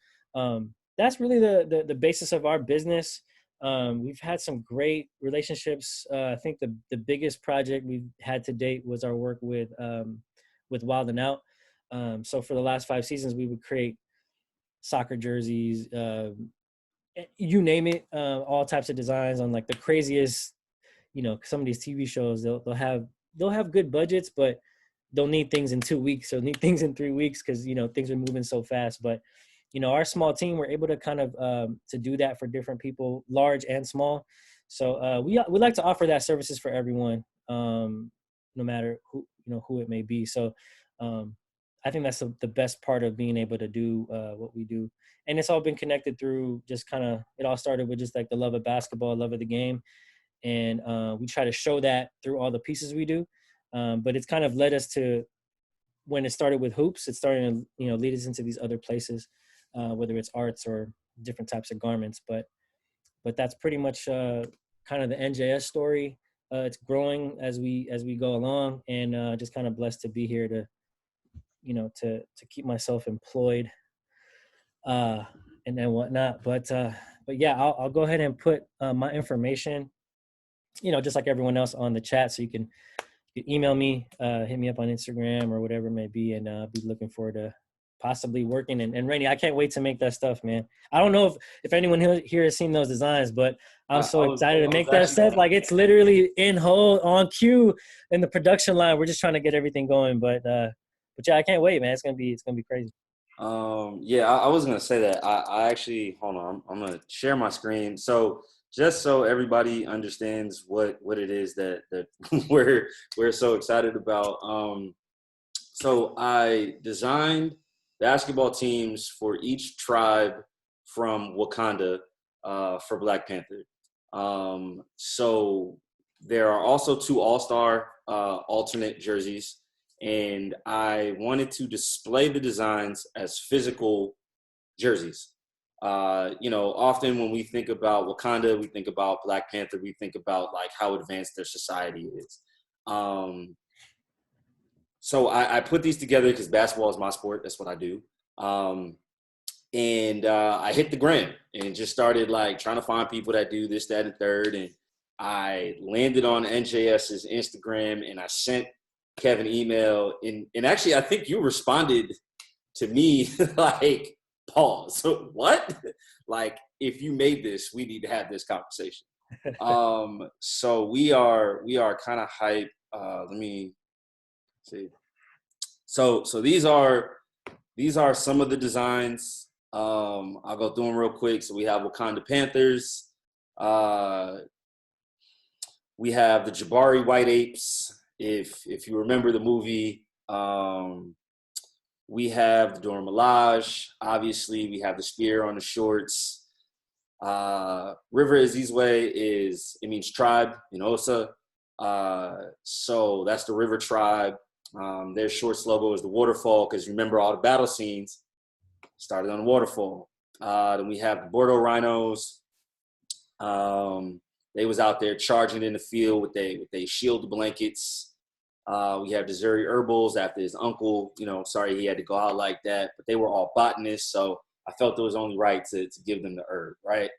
that's really the basis of our business. We've had some great relationships. I think the biggest project we've had to date was our work with Wild 'N Out. So for the last 5 seasons, we would create soccer jerseys, you name it, all types of designs on like the craziest, you know, some of these TV shows, they'll have good budgets, but they'll need things in 2 weeks, or need things in 3 weeks, because, you know, things are moving so fast. But, you know, our small team, we're able to kind of to do that for different people, large and small. So we like to offer that services for everyone, no matter who it may be. So I think that's the best part of being able to do what we do. And it's all been connected through just kind of, it all started with just like the love of basketball, love of the game. And we try to show that through all the pieces we do. But it's kind of led us to, when it started with hoops, it's starting to, you know, lead us into these other places, whether it's arts or different types of garments. But that's pretty much kind of the NJS story. it's growing as we go along, and just kind of blessed to be here to, to keep myself employed, and whatnot. But yeah, I'll go ahead and put my information, just like everyone else, on the chat, so you can email me, hit me up on Instagram or whatever it may be, and be looking forward to possibly working. And Rainey, I can't wait to make that stuff, man. I don't know if anyone here has seen those designs, but I'm so excited to make that set. Like, it's literally in hold, on cue, in the production line. We're just trying to get everything going, but yeah, I can't wait, man. It's gonna be crazy.
Yeah, I was gonna say that. I actually, hold on, I'm gonna share my screen. So just so everybody understands what it is that we're so excited about. So I designed basketball teams for each tribe from Wakanda for Black Panther. So there are also 2 All-Star alternate jerseys, and I wanted to display the designs as physical jerseys. Often when we think about Wakanda, we think about Black Panther, we think about like how advanced their society is. So I put these together because basketball is my sport. That's what I do. And I hit the gram and just started like trying to find people that do this, that, and third. And I landed on NJS's Instagram, and I sent Kevin an email. And actually, I think you responded to me like, pause. So what? Like, if you made this, we need to have this conversation. So we are kind of hype. Let me see. So these are some of the designs. I'll go through them real quick. So we have Wakanda Panthers. We have the Jabari White Apes, if you remember the movie. We have the Dora Milaje. Obviously, we have the spear on the shorts. River Izizwe means tribe in Osa. So that's the River tribe. Their shorts logo is the waterfall, because remember all the battle scenes started on the waterfall. Then we have the Bordeaux Rhinos. They was out there charging in the field with they shield blankets. We have the Zuri Herbals after his uncle, sorry he had to go out like that, but they were all botanists, so I felt it was only right to give them the herb, right?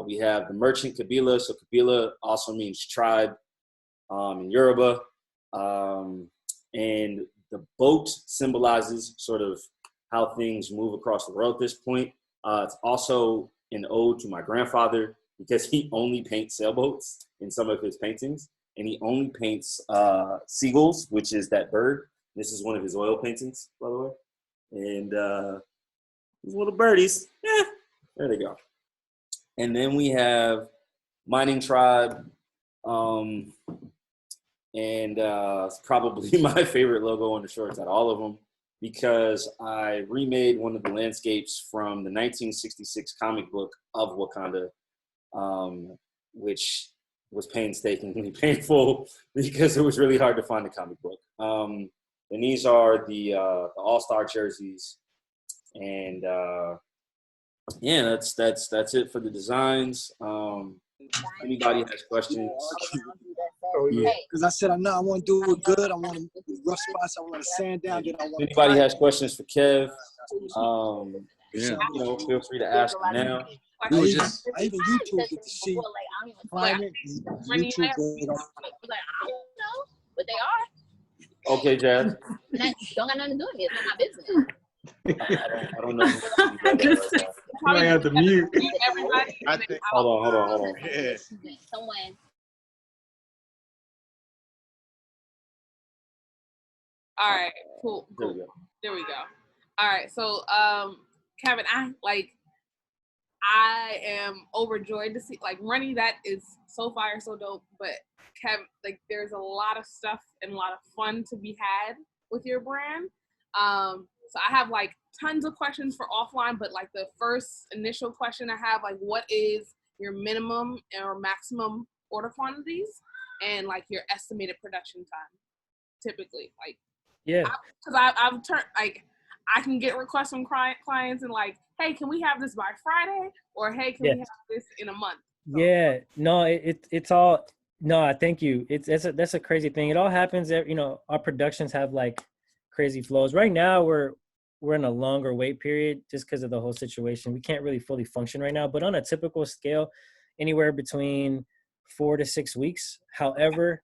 We have the Merchant Kabila. So Kabila also means tribe in Yoruba. And the boat symbolizes sort of how things move across the world at this point. It's also an ode to my grandfather, because he only paints sailboats in some of his paintings. And he only paints seagulls, which is that bird. This is one of his oil paintings, by the way. And these little birdies, there they go. And then we have Mining Tribe. And it's probably my favorite logo on the shorts out of all of them, because I remade one of the landscapes from the 1966 comic book of Wakanda, which was painstakingly painful because it was really hard to find the comic book. And these are the All-Star jerseys. And yeah, that's it for the designs. Anybody has questions?
Because I said, I want to do it good. I want to rough spots. I want to sand down.
Anybody has questions for Kev? Feel free to ask now.
I even YouTube get to see climate. YouTube,
but they are.
Okay, Jazz.
That don't got nothing to do with me. It's not my business.
I don't know.
I have to mute.
Everybody.
Hold on.
Yeah. Someone.
All right, cool. There we go. All right, so Kevin, I am overjoyed to see Runny. That is so fire, so dope. But Kevin, there's a lot of stuff and a lot of fun to be had with your brand. So I have tons of questions for offline, but the first initial question I have, what is your minimum or maximum order quantities and your estimated production time typically?
Yeah,
because I've turned I can get requests from clients and hey, can we have this by Friday? Or hey, can we have this in a month? So.
Yeah, no, it's all No, thank you. That's a crazy thing. It all happens. You know, our productions have like crazy flows. Right now, we're in a longer wait period just because of the whole situation. We can't really fully function right now. But on a typical scale, anywhere between 4 to 6 weeks. However,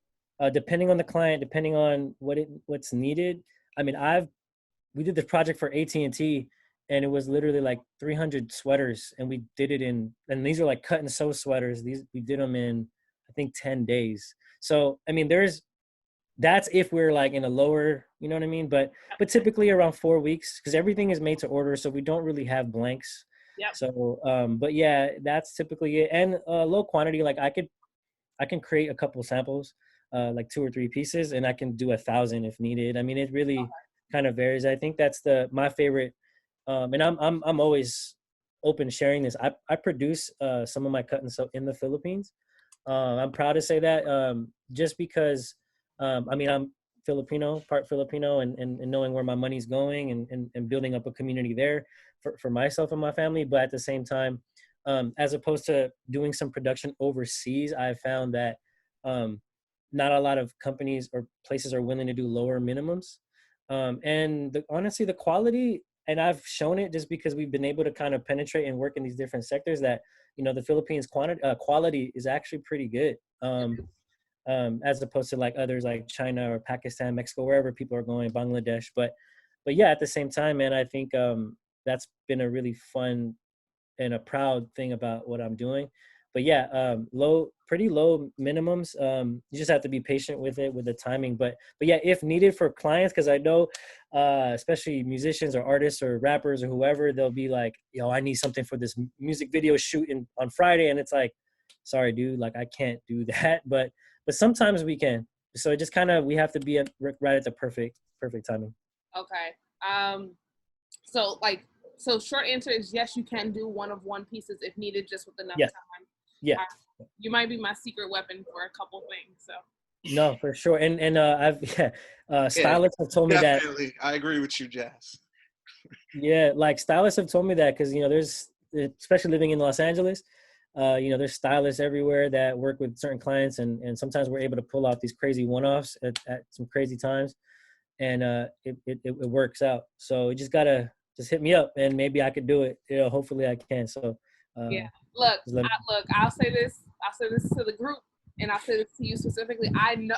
depending on the client, depending on what's needed. I mean, we did the project for AT&T, and it was literally like 300 sweaters, and we did it and these are like cut and sew sweaters. We did them in, I think, 10 days. So, I mean, that's if we're like in a lower, you know what I mean? But typically around 4 weeks, because everything is made to order, so we don't really have blanks.
Yep.
So, but yeah, that's typically it. And low quantity, like I can create a couple samples, like 2 or 3 pieces, and I can do 1,000 if needed. I mean, it really kind of varies. I think that's my favorite. And I'm always open sharing this. I produce some of my cut and sew in the Philippines. I'm proud to say that, just because, I mean, I'm Filipino, part Filipino, and knowing where my money's going and building up a community there for myself and my family. But at the same time, as opposed to doing some production overseas, I found that not a lot of companies or places are willing to do lower minimums. And honestly, the quality, and I've shown it just because we've been able to kind of penetrate and work in these different sectors, that, you know, the Philippines quality is actually pretty good. As opposed to like others like China or Pakistan, Mexico, wherever people are going, Bangladesh. But yeah, at the same time, man, I think that's been a really fun and a proud thing about what I'm doing. But yeah, pretty low minimums. You just have to be patient with it, with the timing. But yeah, if needed for clients, because I know, especially musicians or artists or rappers or whoever, they'll be like, yo, I need something for this music video shoot on Friday, and it's like, sorry, dude, like I can't do that. But sometimes we can. So it just kind of, we have to be right at the perfect timing.
Okay. So short answer is yes, you can do one pieces if needed, just with enough time.
Yeah.
You might be my secret weapon for a couple things. So.
No, for sure. And stylists have told me that.
Definitely, I agree with you, Jazz.
Yeah, like stylists have told me that, because, you know, there's, especially living in Los Angeles, you know, there's stylists everywhere that work with certain clients, and sometimes we're able to pull off these crazy one-offs at some crazy times, and it works out. So you just gotta hit me up, and maybe I could do it. You know, hopefully I can. So
yeah, I'll say this to the group, and I'll say this to you specifically. I know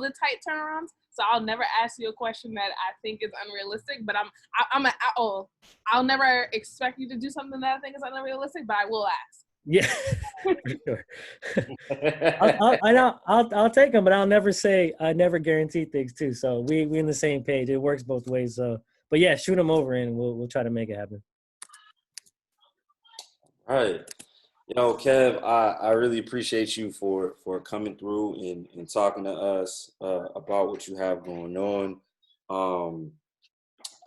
the tight turnarounds, so I'll never ask you a question that I think is unrealistic. But I'll never expect you to do something that I think is unrealistic, but I will ask.
Yeah, for sure. I'll take them, but I'll never say, I never guarantee things too. So we in the same page. It works both ways. So, but yeah, shoot them over, and we'll try to make it happen.
All right. You know, Kev, I really appreciate you for coming through and talking to us about what you have going on.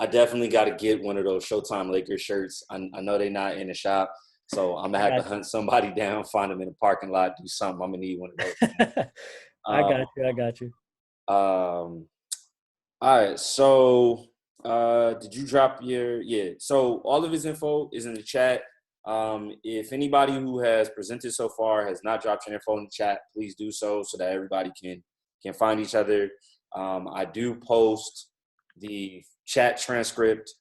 I definitely got to get one of those Showtime Lakers shirts. I know they're not in the shop, so I'm going to have to hunt somebody down, find them in the parking lot, do something. I'm going to need one of those.
I got you.
All right. So did you drop so all of his info is in the chat. If anybody who has presented so far has not dropped your info in the chat, please do so that everybody can find each other. I do post the chat transcript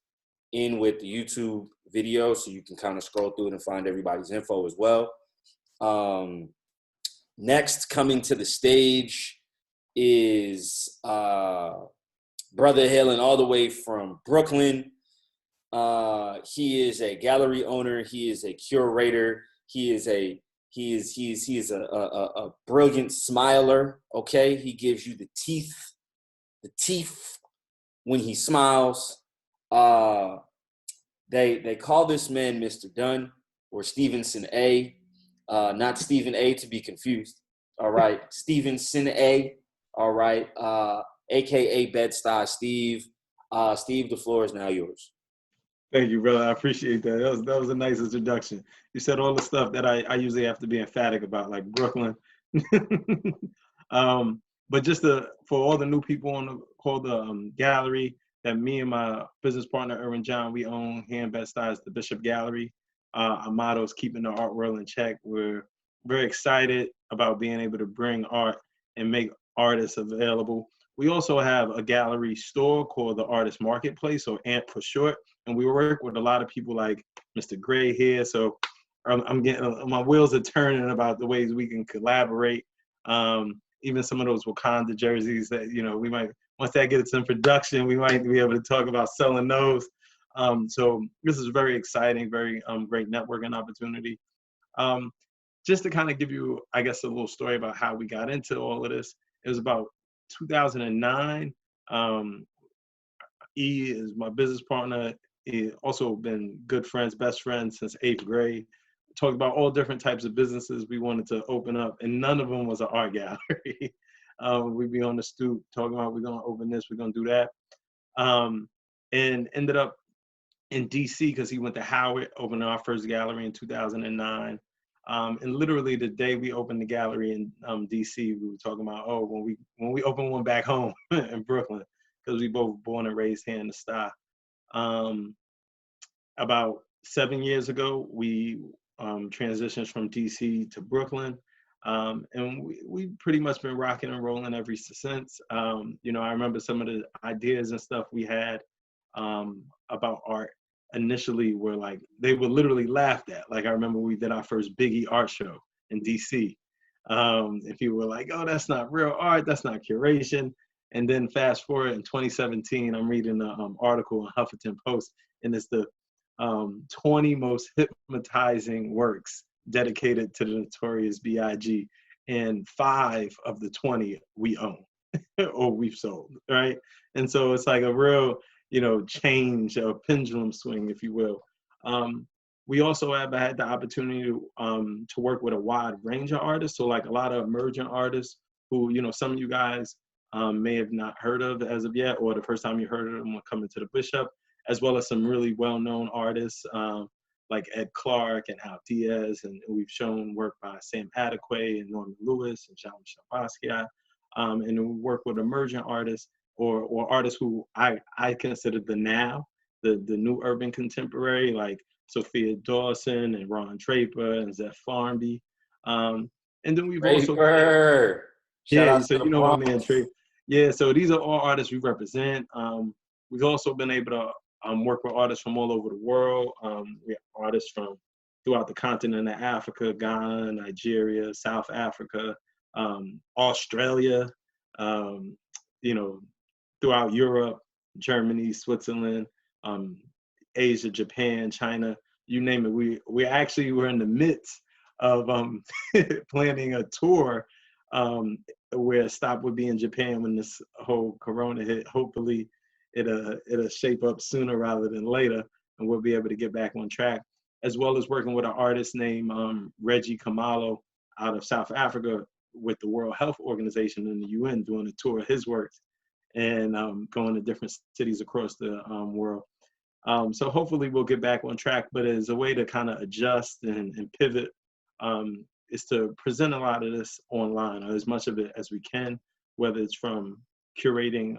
in with the YouTube video, so you can kind of scroll through it and find everybody's info as well. Next coming to the stage is brother hailing all the way from Brooklyn. He is a gallery owner. He is a curator. He is a brilliant smiler. Okay, he gives you the teeth when he smiles. They call this man Mr. Dunn, or Stevenson A. Not Stephen A. to be confused. All right, Stevenson A. All right, AKA Bed-Stuy Steve. Steve, the floor is now yours.
Thank you, brother. I appreciate that. That was a nice introduction. You said all the stuff that I usually have to be emphatic about, like Brooklyn. But just for all the new people on the gallery that me and my business partner, Erwin John, we own here in Bed-Stuy, is the Bishop Gallery. Our motto is keeping the art world in check. We're very excited about being able to bring art and make artists available. We also have a gallery store called the Artist Marketplace, or AMP for short, and we work with a lot of people like Mr. Gray here. So I'm getting, my wheels are turning about the ways we can collaborate. Even some of those Wakanda jerseys that, you know, we might, once that gets in production, we might be able to talk about selling those. So this is very exciting, very great networking opportunity. Just to kind of give you, I guess, a little story about how we got into all of this. It was about 2009. E is my business partner. He also been good friends, best friends since 8th grade. Talked about all different types of businesses we wanted to open up, and none of them was an art gallery. We'd be on the stoop talking about, we're gonna open this, we're gonna do that. And ended up in DC because he went to Howard, opening our first gallery in 2009. And literally the day we opened the gallery in DC, we were talking about, oh, when we open one back home in Brooklyn, because we both born and raised here in the Sty. About 7 years ago, we transitioned from DC to Brooklyn. And we pretty much been rocking and rolling ever since. You know, I remember some of the ideas and stuff we had about art initially were like, they were literally laughed at. Like, I remember we did our first Biggie art show in DC. And people were like, oh, that's not real art, that's not curation. And then fast forward in 2017, I'm reading an article in Huffington Post, and it's the 20 most hypnotizing works dedicated to the Notorious B.I.G. And 5 of the 20 we own or we've sold, right? And so it's like a real, you know, change, a pendulum swing, if you will. We also have had the opportunity to work with a wide range of artists. So like a lot of emerging artists who, you know, some of you guys may have not heard of as of yet, or the first time you heard of them were coming to the Bishop, as well as some really well-known artists like Ed Clark and Al Diaz, and we've shown work by Sam Adequate and Norman Lewis and Jean-Michel Basquiat. And we work with emerging artists or artists who I consider the new urban contemporary, like Sophia Dawson and Ron Draper and Zeph Farnby. And then we've also, yeah, so you know my man Draper. Yeah, so these are all artists we represent. We've also been able to work with artists from all over the world. We have artists from throughout the continent of Africa, Ghana, Nigeria, South Africa, Australia, you know, throughout Europe, Germany, Switzerland, Asia, Japan, China, you name it. We actually were in the midst of planning a tour where a stop would be in Japan when this whole Corona hit. Hopefully it'll shape up sooner rather than later, and we'll be able to get back on track, as well as working with an artist named Reggie Kamalo out of South Africa with the World Health Organization and the UN, doing a tour of his works and going to different cities across the world. So hopefully we'll get back on track, but as a way to kind of adjust and pivot is to present a lot of this online, or as much of it as we can, whether it's from curating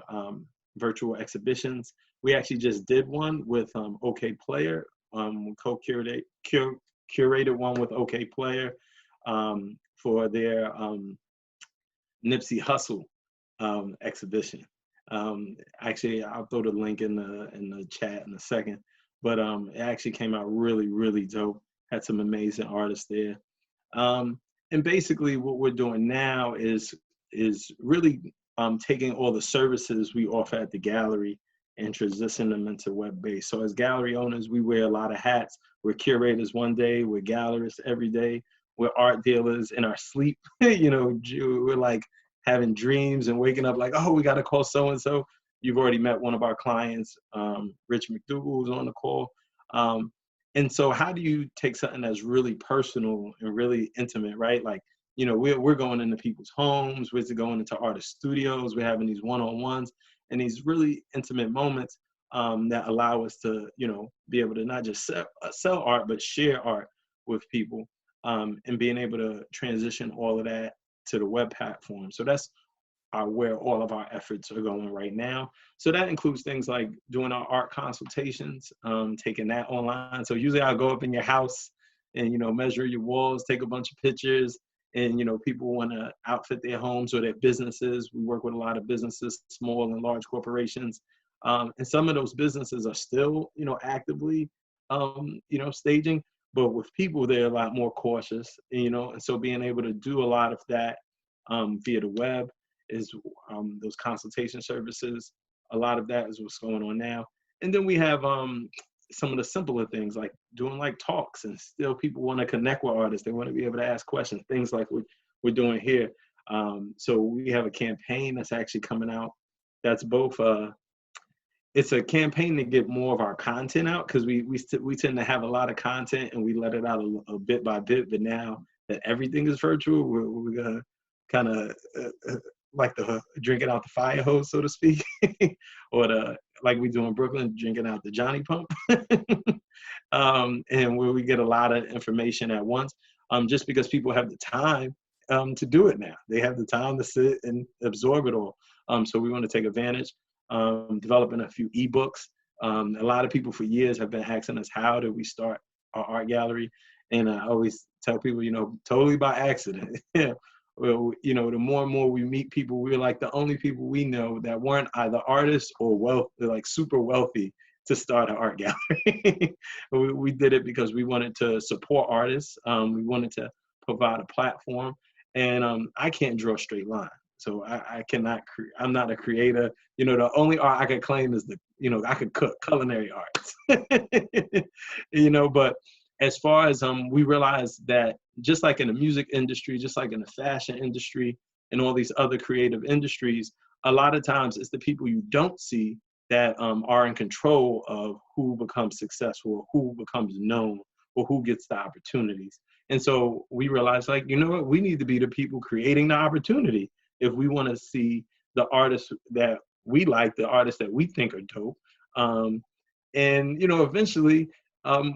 virtual exhibitions. We actually just did one with OK Player, co-curated one with OK Player for their Nipsey Hussle exhibition. Actually, I'll throw the link in the chat in a second, but it actually came out really, really dope. Had some amazing artists there. And basically what we're doing now is really taking all the services we offer at the gallery and transitioning them into web-based. So as gallery owners, we wear a lot of hats. We're curators one day, we're gallerists every day, we're art dealers in our sleep. You know, we're like having dreams and waking up like, oh, we got to call so-and-so. You've already met one of our clients, Rich McDougal, who's on the call. And so how do you take something that's really personal and really intimate, right? Like, you know, we're going into people's homes, we're going into artist studios, we're having these one-on-ones and these really intimate moments that allow us to, you know, be able to not just sell art, but share art with people, and being able to transition all of that to the web platform. So that's where all of our efforts are going right now. So that includes things like doing our art consultations, taking that online. So usually I'll go up in your house and, you know, measure your walls, take a bunch of pictures, and, you know, people want to outfit their homes or their businesses. We work with a lot of businesses, small and large corporations. And some of those businesses are still, you know, actively, you know, staging, but with people, they're a lot more cautious, you know, and so being able to do a lot of that via the web is those consultation services. A lot of that is what's going on now. And then we have some of the simpler things like doing like talks, and still people want to connect with artists. They want to be able to ask questions, things like what we're doing here. So we have a campaign that's actually coming out. That's both, it's a campaign to get more of our content out, because we tend to have a lot of content and we let it out a bit by bit. But now that everything is virtual, we're going to kind of like the drink it out the fire hose, so to speak, or like we do in Brooklyn, drinking out the Johnny Pump. And where we get a lot of information at once, just because people have the time to do it now. They have the time to sit and absorb it all. So we want to take advantage, developing a few ebooks. A lot of people for years have been asking us, how did we start our art gallery? And I always tell people, you know, totally by accident. Well, you know, the more and more we meet people, we're like the only people we know that weren't either artists or like super wealthy to start an art gallery. We did it because we wanted to support artists. We wanted to provide a platform, and I can't draw a straight line. So I cannot, I'm not a creator. You know, the only art I could claim is you know, I could cook, culinary arts. You know, but as far as we realized that just like in the music industry, just like in the fashion industry and all these other creative industries, a lot of times it's the people you don't see that are in control of who becomes successful, who becomes known, or who gets the opportunities. And so we realized, like, you know what, we need to be the people creating the opportunity if we want to see the artists that we like, the artists that we think are dope. And, you know, eventually,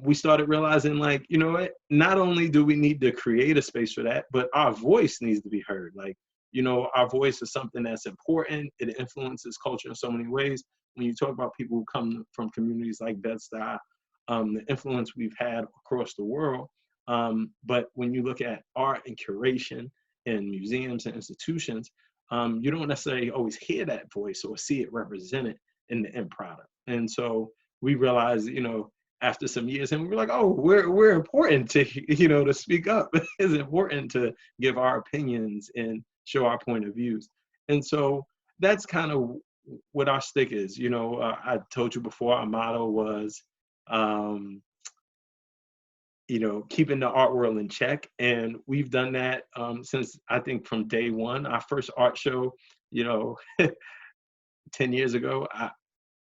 we started realizing, like, you know what, not only do we need to create a space for that, but our voice needs to be heard. Like, you know, our voice is something that's important. It influences culture in so many ways. When you talk about people who come from communities like Bed-Stuy, the influence we've had across the world. But when you look at art and curation in museums and institutions, you don't necessarily always hear that voice or see it represented in the end product. And so we realized, you know, after some years, and we were like, oh, we're important to, you know, to speak up. It's important to give our opinions and show our point of views. And so that's kind of what our stick is. You know, I told you before, our motto was, you know, keeping the art world in check. And we've done that since, I think, from day one. Our first art show, you know, 10 years ago, I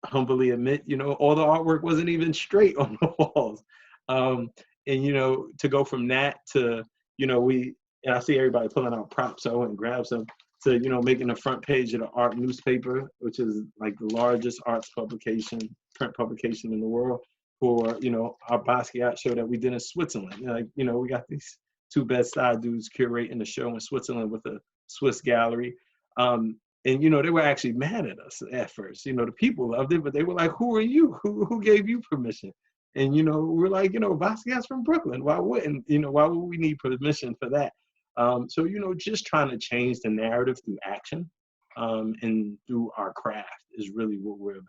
humbly admit, you know, all the artwork wasn't even straight on the walls. And, you know, to go from that to, you know, and I see everybody pulling out props, so I went and grabbed some, to, you know, making the front page of the art newspaper, which is like the largest arts publication, print publication in the world, for, you know, our Basquiat show that we did in Switzerland. Like, you know, we got these two Bed-Stuy dudes curating the show in Switzerland with a Swiss gallery. And, you know, they were actually mad at us at first. You know, the people loved it, but they were like, who are you? Who gave you permission? And, you know, we're like, you know, Basquiat's from Brooklyn. Why would we need permission for that? So, you know, just trying to change the narrative through action and through our craft is really what we're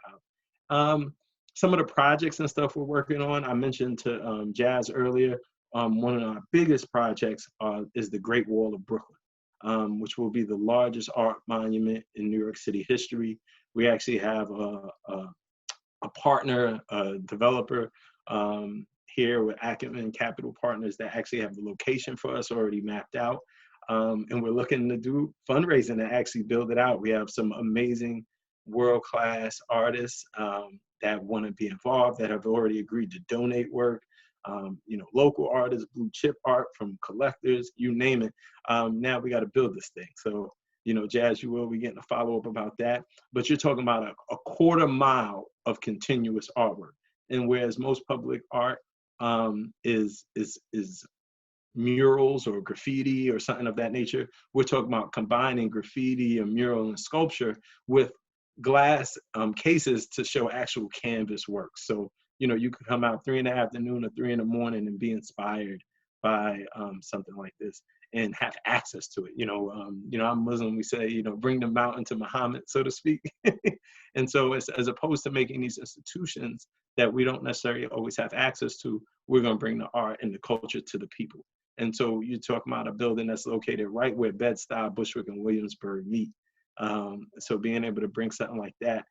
about. Some of the projects and stuff we're working on, I mentioned to Jazz earlier, one of our biggest projects is the Great Wall of Brooklyn. Which will be the largest art monument in New York City history. We actually have a partner, a developer here with Acumen Capital Partners that actually have the location for us already mapped out. And we're looking to do fundraising to actually build it out. We have some amazing world-class artists that want to be involved, that have already agreed to donate work. You know, local artists, blue chip art from collectors, you name it. Now we got to build this thing. So, you know, Jazz, you will be getting a follow-up about that. But you're talking about a quarter mile of continuous artwork. And whereas most public art is murals or graffiti or something of that nature, we're talking about combining graffiti and mural and sculpture with glass cases to show actual canvas work. So, you know, you could come out 3 in the afternoon or 3 in the morning and be inspired by something like this. and have access to it. I'm Muslim, we say, bring the mountain to Muhammad, so to speak. And so as opposed to making these institutions that we don't necessarily always have access to, we're going to bring the art and the culture to the people. And so you talk about a building that's located right where Bed-Stuy, Bushwick, and Williamsburg meet. So being able to bring something like that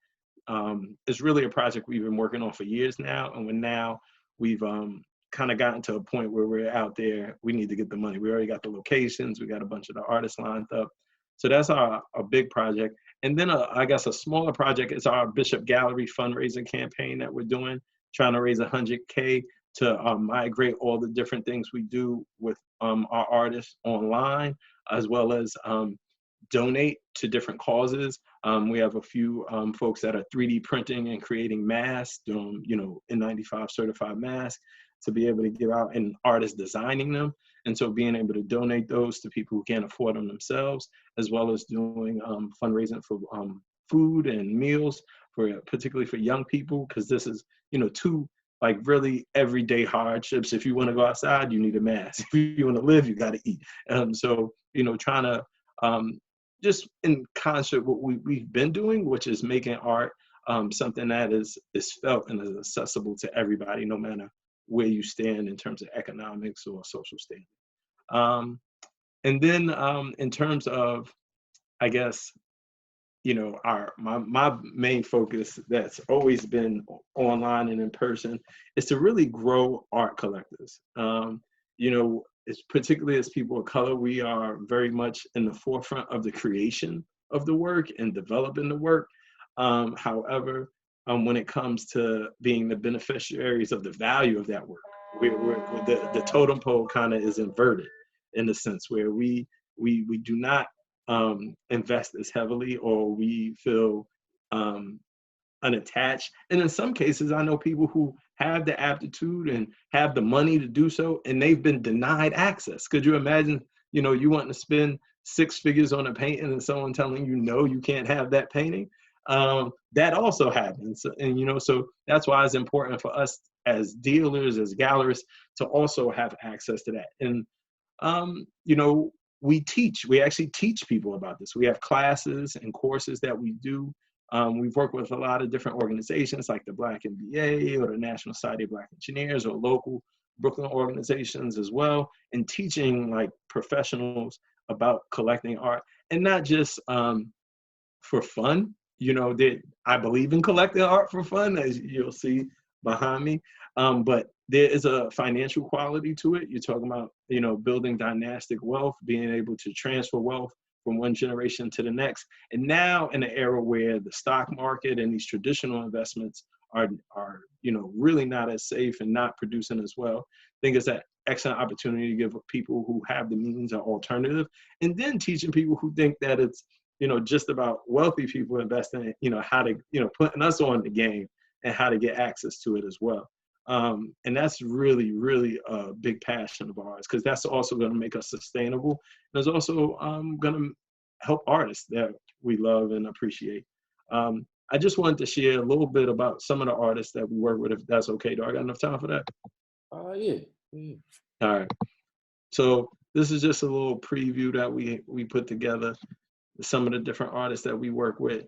is really a project we've been working on for years now. And we've kind of gotten to a point where we're out there, we need to get the money. We already got the locations, we got a bunch of the artists lined up. So that's our big project. And then I guess a smaller project is our Bishop Gallery fundraising campaign that we're doing, trying to raise $100K to migrate all the different things we do with our artists online, as well as donate to different causes. We have a few folks that are 3D printing and creating masks, N95 certified masks to be able to give out, and artists designing them. And so being able to donate those to people who can't afford them themselves, as well as doing fundraising for food and meals, particularly for young people, because this is, two like really everyday hardships. If you want to go outside, you need a mask. If you want to live, you got to eat. So, trying to just in concert what we've been doing, which is making art something that is felt and is accessible to everybody, no matter where you stand in terms of economics or social standing. And then in terms of, I guess, my main focus that's always been online and in person is to really grow art collectives. It's particularly as people of color, we are very much in the forefront of the creation of the work and developing the work. However, when it comes to being the beneficiaries of the value of that work, the totem pole kind of is inverted in the sense where we do not invest as heavily, or we feel unattached. And in some cases, I know people who have the aptitude and have the money to do so, and they've been denied access. Could you imagine, you want to spend 6 figures on a painting and someone telling you can't have that painting? That also happens. And, so that's why it's important for us as dealers, as gallerists, to also have access to that. And, we actually teach people about this. We have classes and courses that we do. We've worked with a lot of different organizations like the Black MBA or the National Society of Black Engineers, or local Brooklyn organizations as well, and teaching like professionals about collecting art, and not just for fun. I believe in collecting art for fun, as you'll see behind me. But there is a financial quality to it. You're talking about, building dynastic wealth, being able to transfer wealth from one generation to the next. And now in an era where the stock market and these traditional investments are really not as safe and not producing as well, I think it's an excellent opportunity to give people who have the means an alternative, and then teaching people who think that it's, just about wealthy people investing, how to, putting us on the game and how to get access to it as well. And that's really, really a big passion of ours, because that's also going to make us sustainable. And it's also going to help artists that we love and appreciate. I just wanted to share a little bit about some of the artists that we work with, if that's okay. Do I got enough time for that?
Yeah.
All right. So this is just a little preview that we put together, some of the different artists that we work with.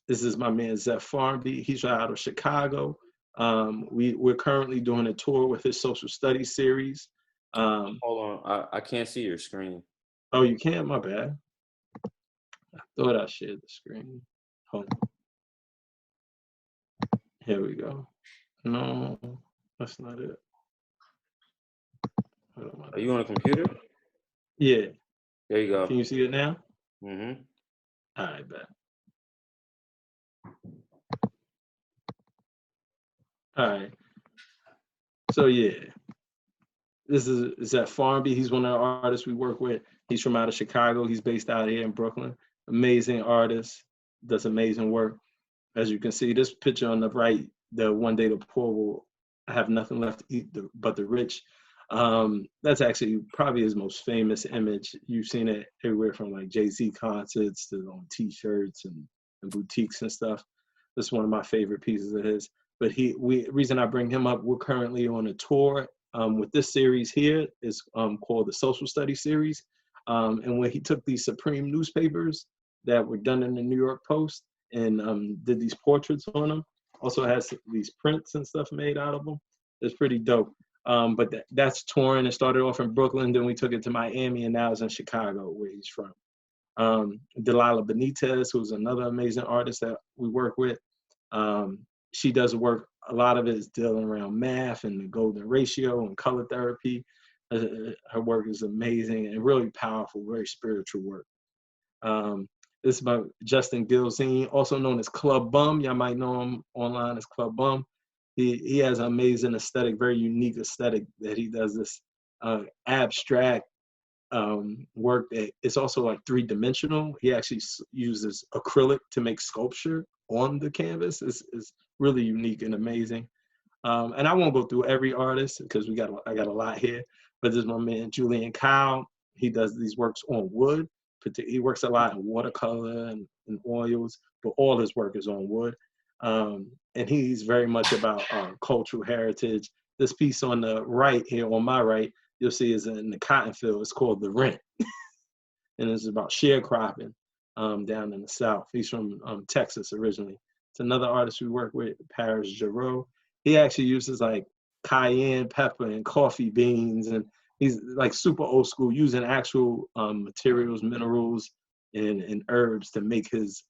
This is my man, Zeph Farnby. He's out of Chicago. We're currently doing a tour with his social studies series.
Hold on, I can't see your screen.
Oh, you can't? My bad. I thought I shared the screen. Hold on. Here we go. No, that's not it.
Are you on a computer?
Yeah.
There you go.
Can you see it now?
Mm-hmm.
All right, bet. All right. So yeah, this is Zeph Farnby. He's one of the artists we work with. He's from out of Chicago. He's based out here in Brooklyn. Amazing artist, does amazing work. As you can see, this picture on the right, the one day the poor will have nothing left to eat but the rich. That's actually probably his most famous image. You've seen it everywhere from like Jay-Z concerts to on T-shirts and boutiques and stuff. This is one of my favorite pieces of his. But reason I bring him up, we're currently on a tour with this series here is called the Social Studies series. And when he took these Supreme newspapers that were done in the New York Post and did these portraits on them, also has these prints and stuff made out of them. It's pretty dope. But that's touring. It started off in Brooklyn, then we took it to Miami, and now it's in Chicago, where he's from. Delilah Benitez, who's another amazing artist that we work with. She does work, a lot of it is dealing around math and the golden ratio and color therapy. Her work is amazing and really powerful, very spiritual work. This is by Justin Gilzine, also known as Club Bum. Y'all might know him online as Club Bum. He has an amazing aesthetic, very unique aesthetic that he does this abstract work that is also like three-dimensional. He actually uses acrylic to make sculpture on the canvas. It's really unique and amazing. And I won't go through every artist because I got a lot here, but this is my man Julian Kyle. He does these works on wood. He works a lot in watercolor and oils, but all his work is on wood. And he's very much about cultural heritage. This piece on the right here, on my right, you'll see is in the cotton field. It's called The Rent. And it's about sharecropping down in the South. He's from Texas originally. It's another artist we work with, Paris Giroux. He actually uses like cayenne pepper and coffee beans, and he's like super old school, using actual materials, minerals, and herbs to make his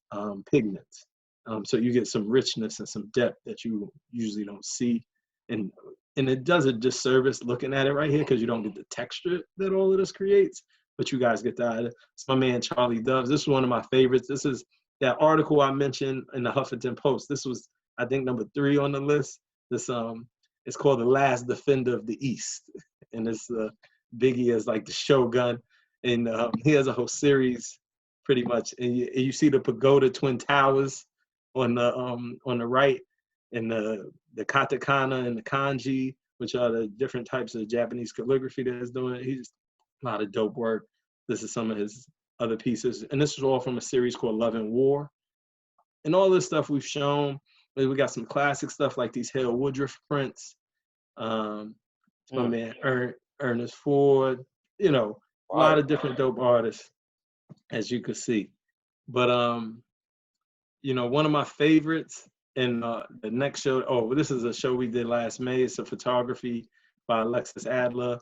pigments. So you get some richness and some depth that you usually don't see. And it does a disservice looking at it right here because you don't get the texture that all of this creates, but you guys get that. It's my man Charlie Doves. This is one of my favorites. This is that article I mentioned in the Huffington Post. This was, I think, number 3 on the list. This it's called The Last Defender of the East. And it's Biggie as like the Shogun. And he has a whole series pretty much. And you see the Pagoda Twin Towers on the right, and the katakana and the kanji, which are the different types of Japanese calligraphy that he's doing. He's a lot of dope work. This is some of his other pieces. And this is all from a series called Love and War. And all this stuff we've shown, we got some classic stuff like these Hale Woodruff prints. My man Ernest Ford, you know, a lot of different dope artists, as you could see. But you know, one of my favorites in the next show, this is a show we did last May. It's a photography by Alexis Adler.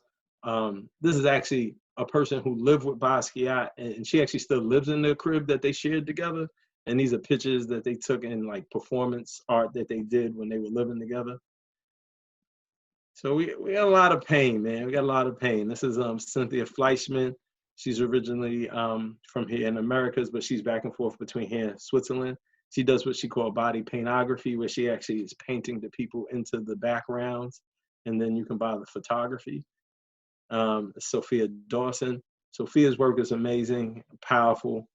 This is actually a person who lived with Basquiat, and she actually still lives in the crib that they shared together. And these are pictures that they took in like performance art that they did when they were living together. So we got a lot of pain, man. We got a lot of pain. This is Cynthia Fleischman. She's originally from here in Americas, but she's back and forth between here and Switzerland. She does what she called body paintography, where she actually is painting the people into the backgrounds, and then you can buy the photography. Sophia Dawson. Sophia's work is amazing, powerful.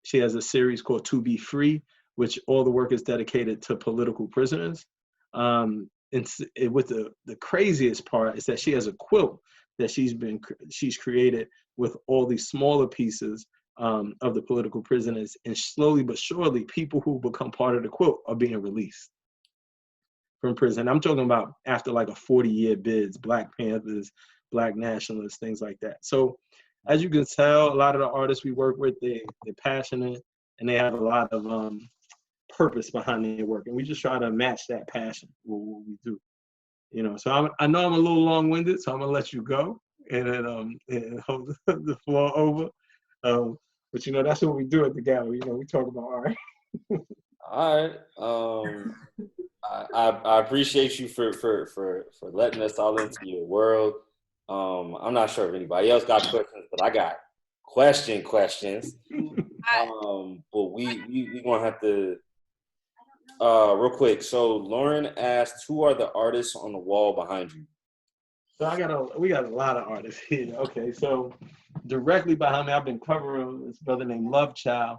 She has a series called To Be Free, which all the work is dedicated to political prisoners. And with the craziest part is that she has a quilt that she's created with all these smaller pieces of the political prisoners, and slowly but surely, people who become part of the quilt are being released from prison. I'm talking about after like a 40-year bids, Black Panthers, Black nationalists, things like that. So as you can tell, a lot of the artists we work with, they're passionate and they have a lot of purpose behind their work, and we just try to match that passion with what we do. You know, so I know I'm a little long-winded, so I'm gonna let you go and then and hold the floor over. But you know, that's what we do at the gallery. You know, we talk about art.
All right. I appreciate you for letting us all into your world. I'm not sure if anybody else got questions, but I got questions. But we gonna have to real quick. So Lauren asked, who are the artists on the wall behind you?
So we got a lot of artists here. Okay, so directly behind me, I've been covering this brother named Love Child.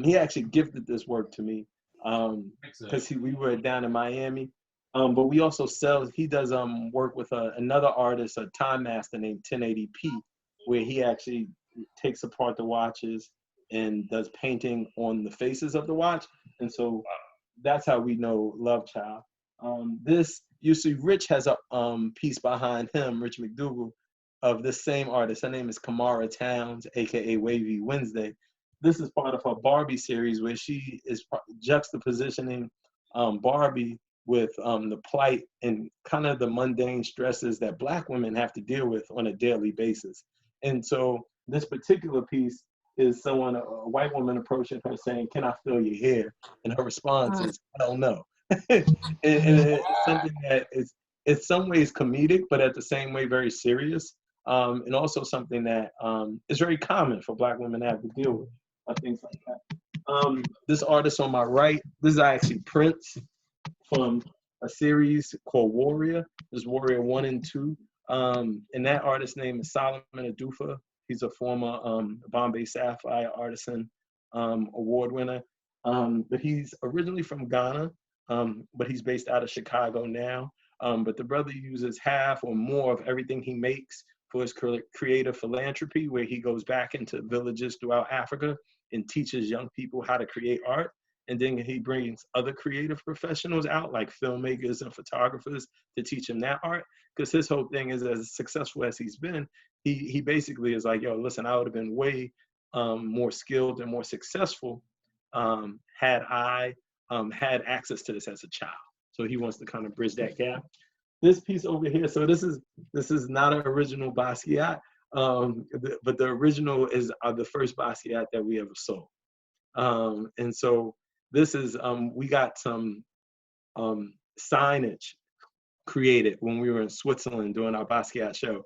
He actually gifted this work to me because we were down in Miami. But we also he does work with another artist, a time master named 1080p, where he actually takes apart the watches and does painting on the faces of the watch. And so that's how we know Love Child. This you see Rich has a piece behind him, Rich McDougal, of this same artist. Her name is Kamara Towns, aka Wavy Wednesday. This is part of her Barbie series where she is juxtapositioning Barbie with the plight and kind of the mundane stresses that Black women have to deal with on a daily basis. And so this particular piece is a white woman approaching her saying, "Can I feel your hair?" And her response is, "I don't know." and it's something that is in some ways comedic, but at the same way very serious. And also something that is very common for Black women to have to deal with, things like that. This artist on my right, this is actually Prince from a series called Warrior. There's Warrior 1 and 2. And that artist's name is Solomon Adufa. He's a former Bombay Sapphire Artisan Award winner. But he's originally from Ghana, but he's based out of Chicago now. But the brother uses half or more of everything he makes for his creative philanthropy, where he goes back into villages throughout Africa and teaches young people how to create art. And then he brings other creative professionals out, like filmmakers and photographers, to teach him that art. Because his whole thing is, as successful as he's been, he basically is like, yo, listen, I would have been way more skilled and more successful had I had access to this as a child. So he wants to kind of bridge that gap. This piece over here, so this is not an original Basquiat, but the original is the first Basquiat that we ever sold. And so this is, we got some signage created when we were in Switzerland doing our Basquiat show.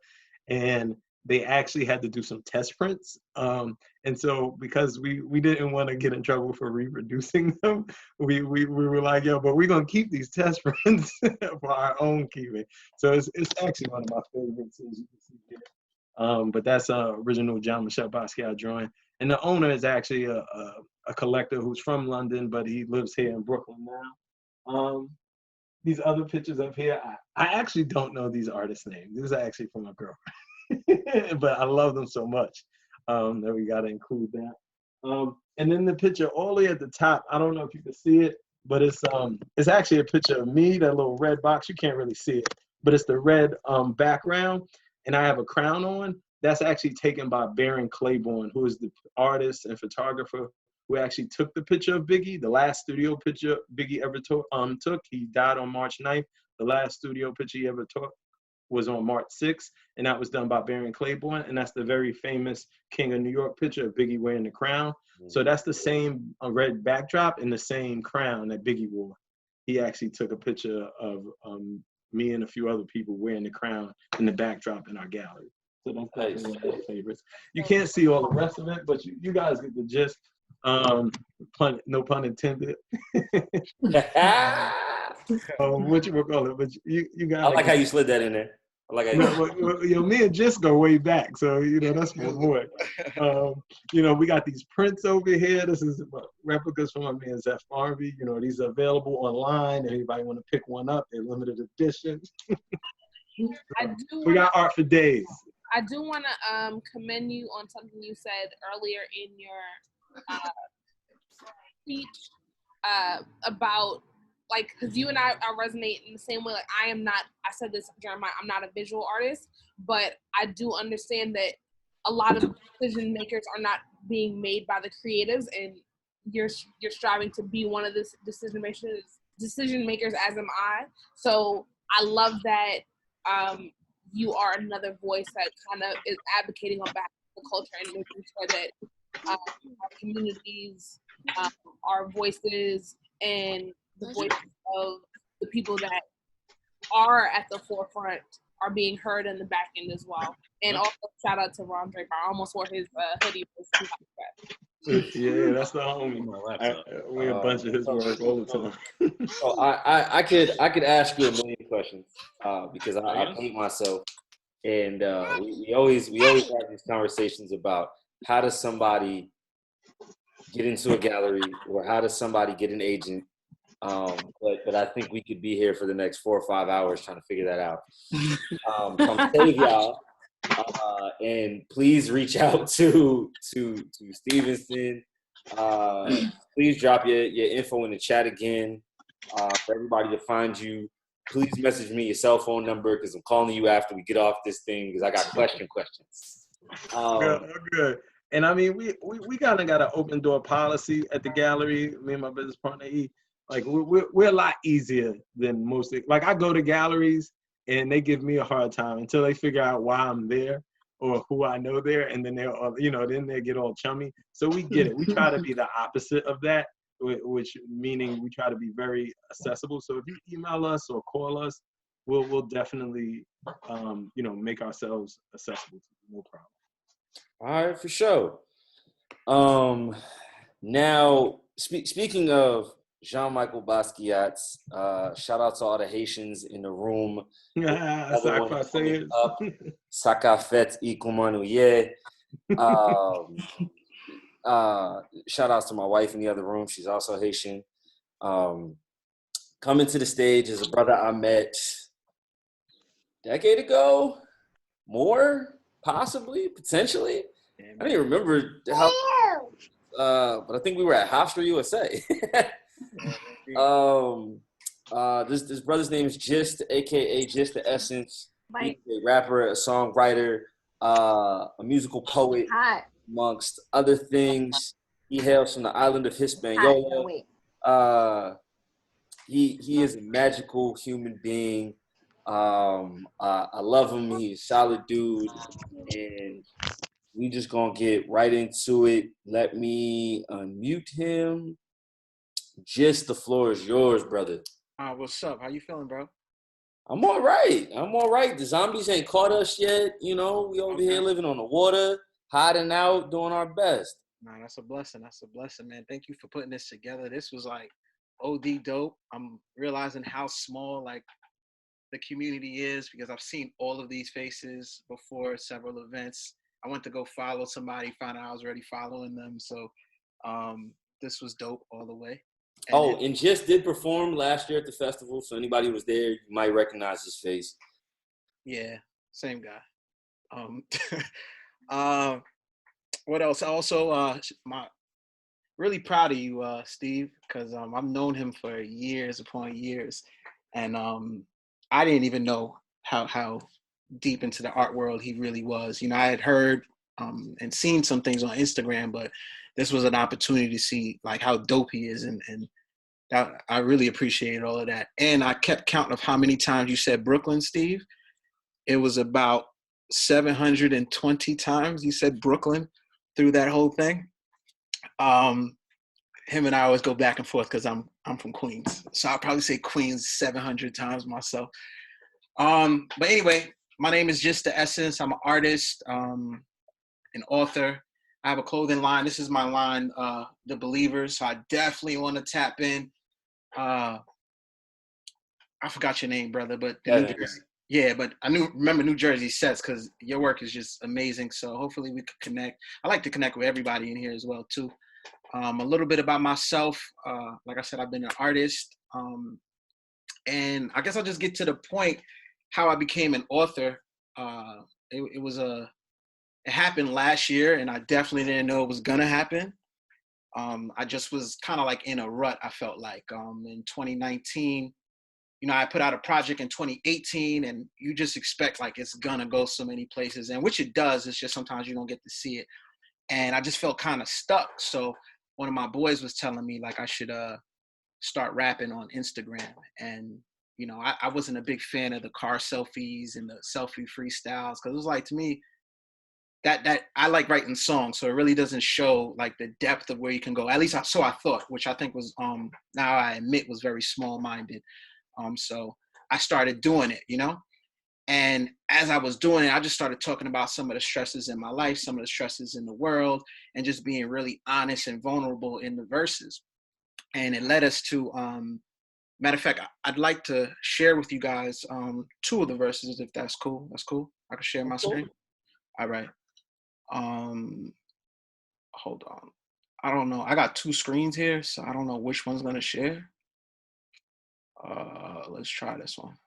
And they actually had to do some test prints. And so because we didn't want to get in trouble for reproducing them, we were like, yo, but we're going to keep these test prints for our own keeping. So it's actually one of my favorites, as you can see here. But that's an original Jean-Michel Basquiat drawing. And the owner is actually a collector who's from London, but he lives here in Brooklyn now. These other pictures up here, I actually don't know these artists' names. These are actually from my girlfriend, but I love them so much that we got to include that. And then the picture all the way at the top, I don't know if you can see it, but it's actually a picture of me, that little red box. You can't really see it, but it's the red background, and I have a crown on. That's actually taken by Baron Claiborne, who is the artist and photographer who actually took the picture of Biggie, the last studio picture Biggie ever took. He died on March 9th. The last studio picture he ever took was on March 6th, and that was done by Baron Claiborne, and that's the very famous King of New York picture of Biggie wearing the crown. So that's the same red backdrop and the same crown that Biggie wore. He actually took a picture of me and a few other people wearing the crown in the backdrop in our gallery. So that's definitely one of my favorites. You can't see all the rest of it, but you guys get the gist. No pun intended. What you call it? But you got.
I like how you slid that in there. I like how
me and Jis go way back, so that's my boy. We got these prints over here. This is replicas from my man Zeph Harvey. These are available online. If anybody want to pick one up, they're limited edition. We got art for days.
I do want to commend you on something you said earlier in your speech about, because you and I resonate in the same way. I said this, Jeremiah, I'm not a visual artist, but I do understand that a lot of decision makers are not being made by the creatives, and you're striving to be one of the decision makers, as am I. So I love that you are another voice that kind of is advocating on behalf of the culture and making sure that our communities, our voices, and the voices of the people that are at the forefront are being heard in the back end as well. And also shout out to Ron Draper. I almost wore his hoodie.
Yeah, that's the homie. We a bunch of his work all the time.
So I could ask you a million questions because I hate myself, and we always have these conversations about how does somebody get into a gallery or how does somebody get an agent. But I think we could be here for the next 4 or 5 hours trying to figure that out. Come save y'all. And please reach out to Stevenson. Please drop your info in the chat again for everybody to find you. please message me your cell phone number because I'm calling you after we get off this thing because I got questions.
Good. And I mean, we kind of got an open door policy at the gallery. Me and my business partner, like we're a lot easier than most. Like I go to galleries and they give me a hard time until they figure out why I'm there or who I know there, and then then they get all chummy. So we get it. We try to be the opposite of that, which meaning we try to be very accessible. So if you email us or call us, we'll definitely make ourselves accessible to you, no problem.
All right, for sure. Now, speaking of Jean-Michel Basquiat, shout out to all the Haitians in the room. Sakafet y Kumanuye. Shout outs to my wife in the other room. She's also Haitian. Coming to the stage is a brother I met a decade ago, more possibly, potentially. I don't even remember how, but I think we were at Hofstra, USA. This brother's name is Gist, aka Gist the Essence. He's a rapper, a songwriter, a musical poet, amongst other things. He hails from the island of Hispaniola. He is a magical human being. I love him. He's a solid dude, and we just gonna get right into it. Let me unmute him. Just the floor is yours, brother.
What's up? How you feeling, bro?
I'm all right. The zombies ain't caught us yet. You know, we over here living on the water, hiding out, doing our best.
Nah, that's a blessing. That's a blessing, man. Thank you for putting this together. This was like OD dope. I'm realizing how small like the community is because I've seen all of these faces before several events. I went to go follow somebody, found out I was already following them. So this was dope all the way.
And Just did perform last year at the festival. So anybody who was there, you might recognize his face.
Yeah, same guy. What else? Also, really proud of you, Steve, because I've known him for years upon years. And I didn't even know how deep into the art world he really was. You know, I had heard and seen some things on Instagram, but this was an opportunity to see like how dope he is, and that, I really appreciate all of that. And I kept count of how many times you said Brooklyn, Steve. It was about 720 times you said Brooklyn through that whole thing. Him and I always go back and forth because I'm from Queens, so I'll probably say Queens 700 times myself. But anyway, my name is Just the Essence. I'm an artist, an author. I have a clothing line. This is my line, The Believers. So I definitely want to tap in. I forgot your name, brother, but New Jersey. Yeah, but I remember New Jersey sets because your work is just amazing. So hopefully we could connect. I like to connect with everybody in here as well too. A little bit about myself. Like I said, I've been an artist. And I guess I'll just get to the point how I became an author. It happened last year, and I definitely didn't know it was gonna happen. I just was kind of like in a rut, I felt like. In 2019, you know, I put out a project in 2018, and you just expect like it's gonna go so many places, and which it does. It's just sometimes you don't get to see it. And I just felt kind of stuck. So one of my boys was telling me like I should start rapping on Instagram. And, you know, I wasn't a big fan of the car selfies and the selfie freestyles, because it was like, to me, that I like writing songs, so it really doesn't show like the depth of where you can go. At least so I thought, which I think was now I admit was very small-minded. So I started doing it, you know. And as I was doing it, I just started talking about some of the stresses in my life, some of the stresses in the world, and just being really honest and vulnerable in the verses. And it led us to, matter of fact, I'd like to share with you guys 2 of the verses, if that's cool. That's cool. I can share my screen. All right. Hold on. I don't know. I got 2 screens here, so I don't know which one's gonna share. Let's try this one.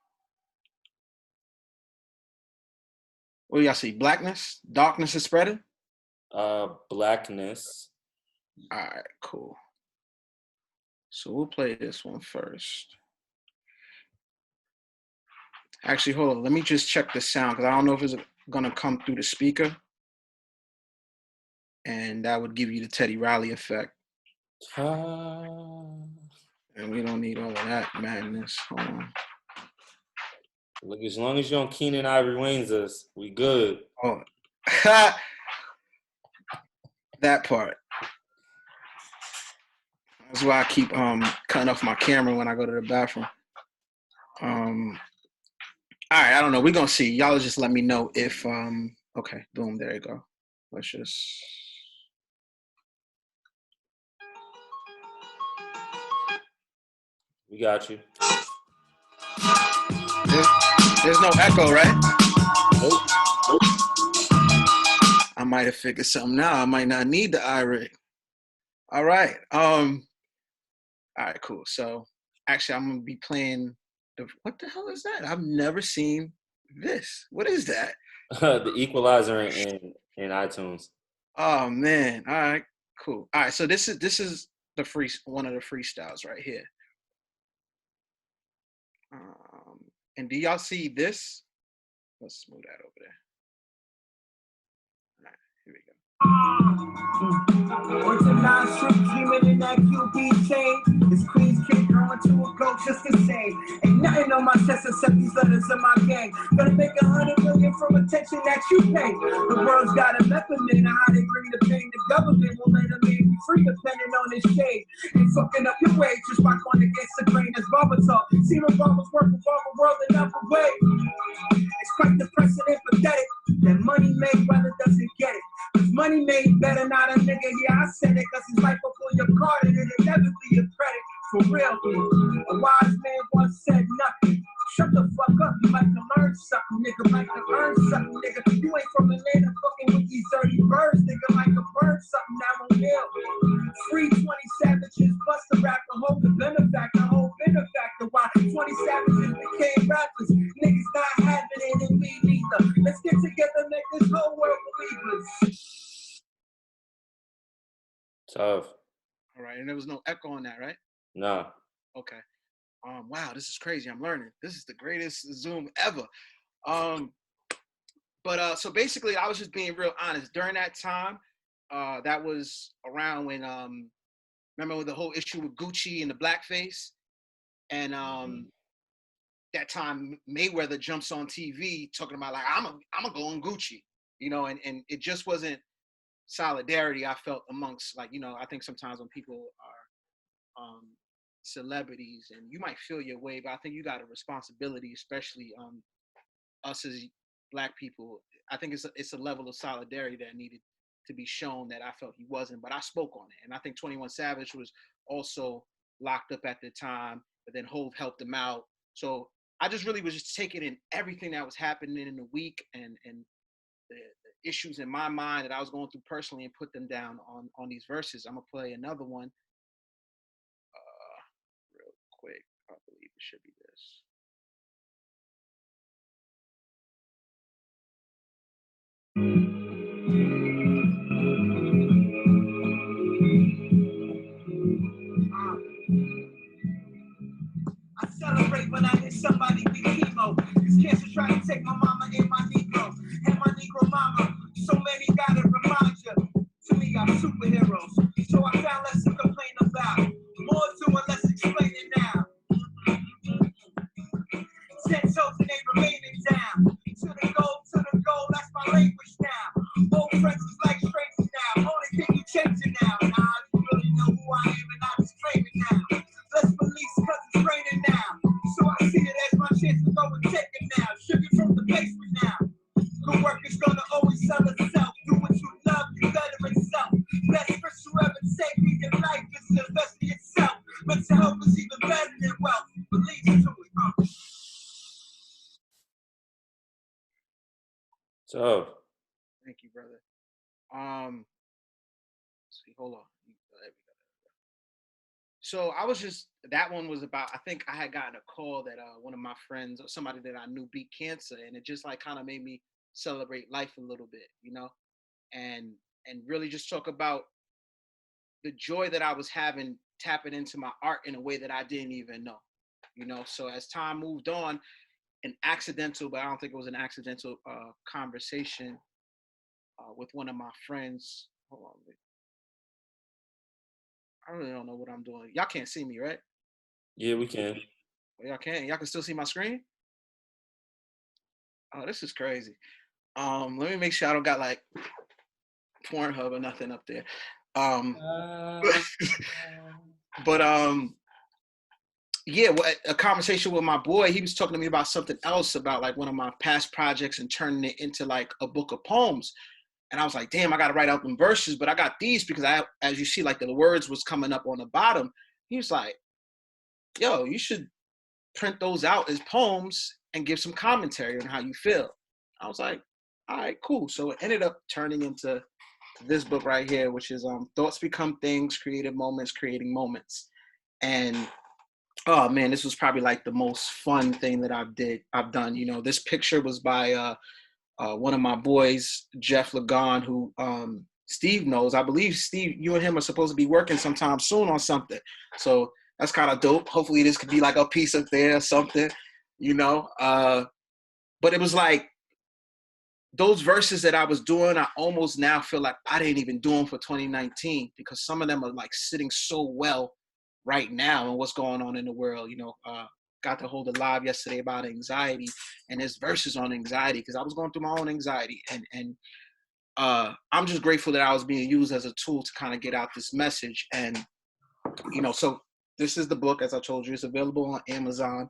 What do y'all see? Blackness? Darkness is spreading?
Blackness.
All right, cool. So we'll play this one first. Actually, hold on. Let me just check the sound because I don't know if it's gonna come through the speaker, and that would give you the Teddy Riley effect. And we don't need all of that madness. Hold on.
Look, as long as you don't Keenan Ivory Wayne's us, we good.
Oh, that part. That's why I keep cutting off my camera when I go to the bathroom. All right, I don't know. We're gonna see. Y'all just let me know if okay, boom, there you go. Let's just
We got you.
there's no echo, right?
Nope.
I might have figured something out. I might not need the iRig. All right. All right, cool. So actually I'm gonna be playing what the hell is that? I've never seen this. What is that?
The equalizer in iTunes.
Oh man. All right, cool. All right, so this is the one of the freestyles right here. And do y'all see this? Let's move that over there. All right, here we go.
Went to 9 Street, dreaming in that QB chain. This Queen's kid growing to a goat just the same. Ain't nothing on my chest except these letters in my gang. Gonna make 100 million from attention that you pay. The world's got a method in how they bring the pain. The government will let a man be free depending on his shade. Ain't fucking up your way, just rock on against the grain as barber talk. See my barbers work for barber world another way. It's quite depressing and pathetic that money made brother doesn't get it. Cause money made better not a nigga, yeah, I said it. Cause his life will pull your card and it'll never be your credit. For real, a wise man once said nothing. Shut the fuck up, you like to learn something, nigga. Like to earn something, nigga. You ain't from Atlanta fucking with these dirty birds, nigga. Like to burn something now on hill. Free 20 savages, bust the rapper, hold the benefactor, hold benefactor. Why 20 savages became rappers? Niggas not having it and me neither. Let's get together, make this whole world believers.
Tough.
All right, and there was no echo on that, right?
No.
Okay. Wow, this is crazy. I'm learning. This is the greatest Zoom ever. But so basically, I was just being real honest. During that time, that was around when, remember the whole issue with Gucci and the blackface? And that time Mayweather jumps on TV talking about like, I'm a go on Gucci, you know, and it just wasn't solidarity I felt amongst, like, you know, I think sometimes when people are celebrities and you might feel your way, but I think you got a responsibility, especially us as Black people. I think it's a level of solidarity that needed to be shown that I felt he wasn't, but I spoke on it. And I think 21 Savage was also locked up at the time, but then Hove helped him out. So I just really was just taking in everything that was happening in the week and the issues in my mind that I was going through personally and put them down on these verses. I'm gonna play another one real quick. I believe it should be this.
I celebrate when I hit somebody with chemo. Cause cancer tried to take my mama and my Negro. And my Negro mama. So many gotta remind you. To me, I'm superheroes. So I found less to complain about. More doing, less explaining now. 10 toes and they remaining down. To the goal, that's my language now. Old friends is like strangers now. Only thing you changing now. Nah, you really know who I am and I was claiming now. Let's release cause it's raining now. So I see it as my chance to go and take it now. Sugar from the basement now. Good work is gonna always sell itself. Do what you love, you better itself. Best first you ever take in your life is to invest in yourself. Mental health is even better than wealth. Believe to it.
So.
Thank you, brother. Let's see, hold on. There we go. So I was just, that one was about, I think I had gotten a call that one of my friends or somebody that I knew beat cancer, and it just like kind of made me celebrate life a little bit, you know, and really just talk about the joy that I was having tapping into my art in a way that I didn't even know, you know. So as time moved on, an accidental, but I don't think it was an accidental conversation with one of my friends. Hold on. I really don't know what I'm doing. Y'all can't see me, right?
Yeah, we can.
Well, y'all can. Y'all can still see my screen? Oh, this is crazy. Let me make sure I don't got like Pornhub or nothing up there. But yeah, a conversation with my boy, he was talking to me about something else, about like one of my past projects and turning it into like a book of poems. And I was like, damn, I got to write out them verses, but I got these because as you see, like the words was coming up on the bottom. He was like, yo, you should print those out as poems and give some commentary on how you feel. I was like, all right, cool. So it ended up turning into this book right here, which is Thoughts Become Things, Creative Moments, Creating Moments. And oh man, this was probably like the most fun thing that I've done. You know, this picture was by one of my boys, Jeff Lagon, who Steve knows. I believe Steve, you and him are supposed to be working sometime soon on something. So that's kind of dope. Hopefully this could be like a piece up there or something, you know. But it was like those verses that I was doing, I almost now feel like I didn't even do them for 2019 because some of them are like sitting so well right now and what's going on in the world. You know, got to hold a live yesterday about anxiety, and there's verses on anxiety because I was going through my own anxiety, and I'm just grateful that I was being used as a tool to kind of get out this message. And you know, so this is the book, as I told you. It's available on Amazon,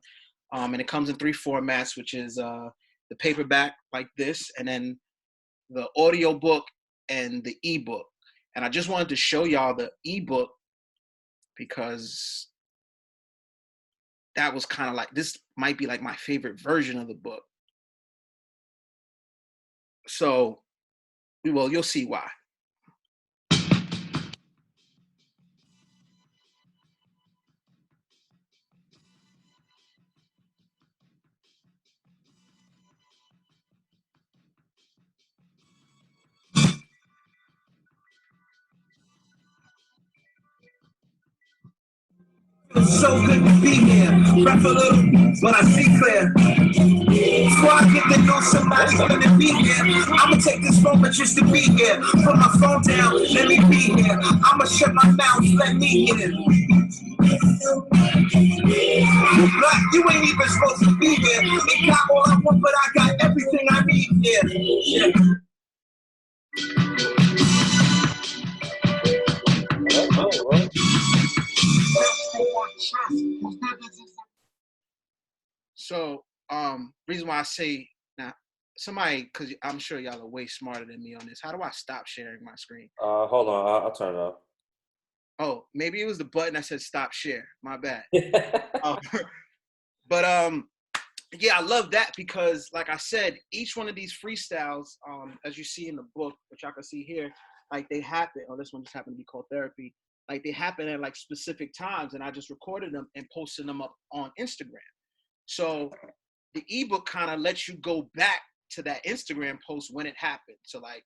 and it comes in 3 formats, which is the paperback like this, and then the audio book and the ebook. And I just wanted to show y'all the ebook because that was kind of like, this might be like my favorite version of the book. So, well, you'll see why.
It's so good to be here. Rap a little, but I see clear. Before I get to know somebody's gonna be here, I'ma take this moment just to be here. Put my phone down, let me be here. I'ma shut my mouth, let me in. Black, you ain't even supposed to be here. Ain't got all I want, but I got everything I need here. Yeah.
So, reason why I say now, somebody, because I'm sure y'all are way smarter than me on this. How do I stop sharing my screen?
Hold on, I'll turn it off.
Oh, maybe it was the button that said stop share. My bad. But yeah, I love that because, like I said, each one of these freestyles, as you see in the book, which I can see here, like they happen. Oh, this one just happened to be called Therapy. Like they happen at like specific times, and I just recorded them and posted them up on Instagram. So the ebook kind of lets you go back to that Instagram post when it happened. So like,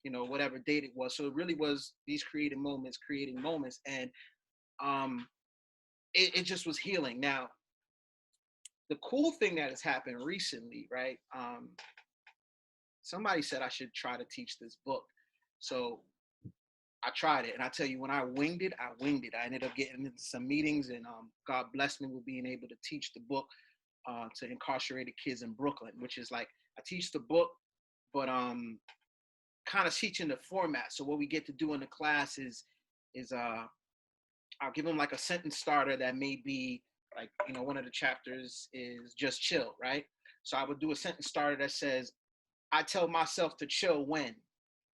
you know, whatever date it was. So it really was these creating moments, and it just was healing. Now, the cool thing that has happened recently, right? Somebody said I should try to teach this book. So I tried it, and I tell you, when I winged it, I winged it. I ended up getting into some meetings, and God blessed me with being able to teach the book to incarcerated kids in Brooklyn, which is like, I teach the book, but kind of teaching the format. So what we get to do in the class is I'll give them like a sentence starter that may be like, you know, one of the chapters is just chill, right? So I would do a sentence starter that says, I tell myself to chill when,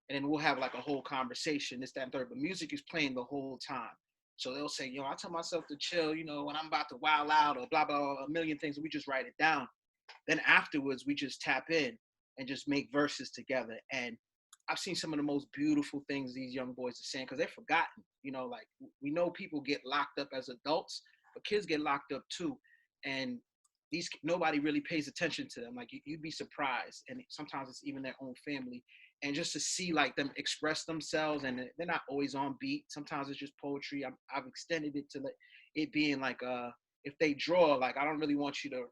and then we'll have like a whole conversation, this, that, and third, but music is playing the whole time. So they'll say, yo, I tell myself to chill, you know, when I'm about to wild out or blah, blah, blah, a million things, and we just write it down. Then afterwards, we just tap in and just make verses together. And I've seen some of the most beautiful things these young boys are saying because they're forgotten. You know, like we know people get locked up as adults, but kids get locked up too. And nobody really pays attention to them. Like you'd be surprised. And sometimes it's even their own family. And just to see like them express themselves, and they're not always on beat. Sometimes it's just poetry. I've extended it to it being like, if they draw, like I don't really want you to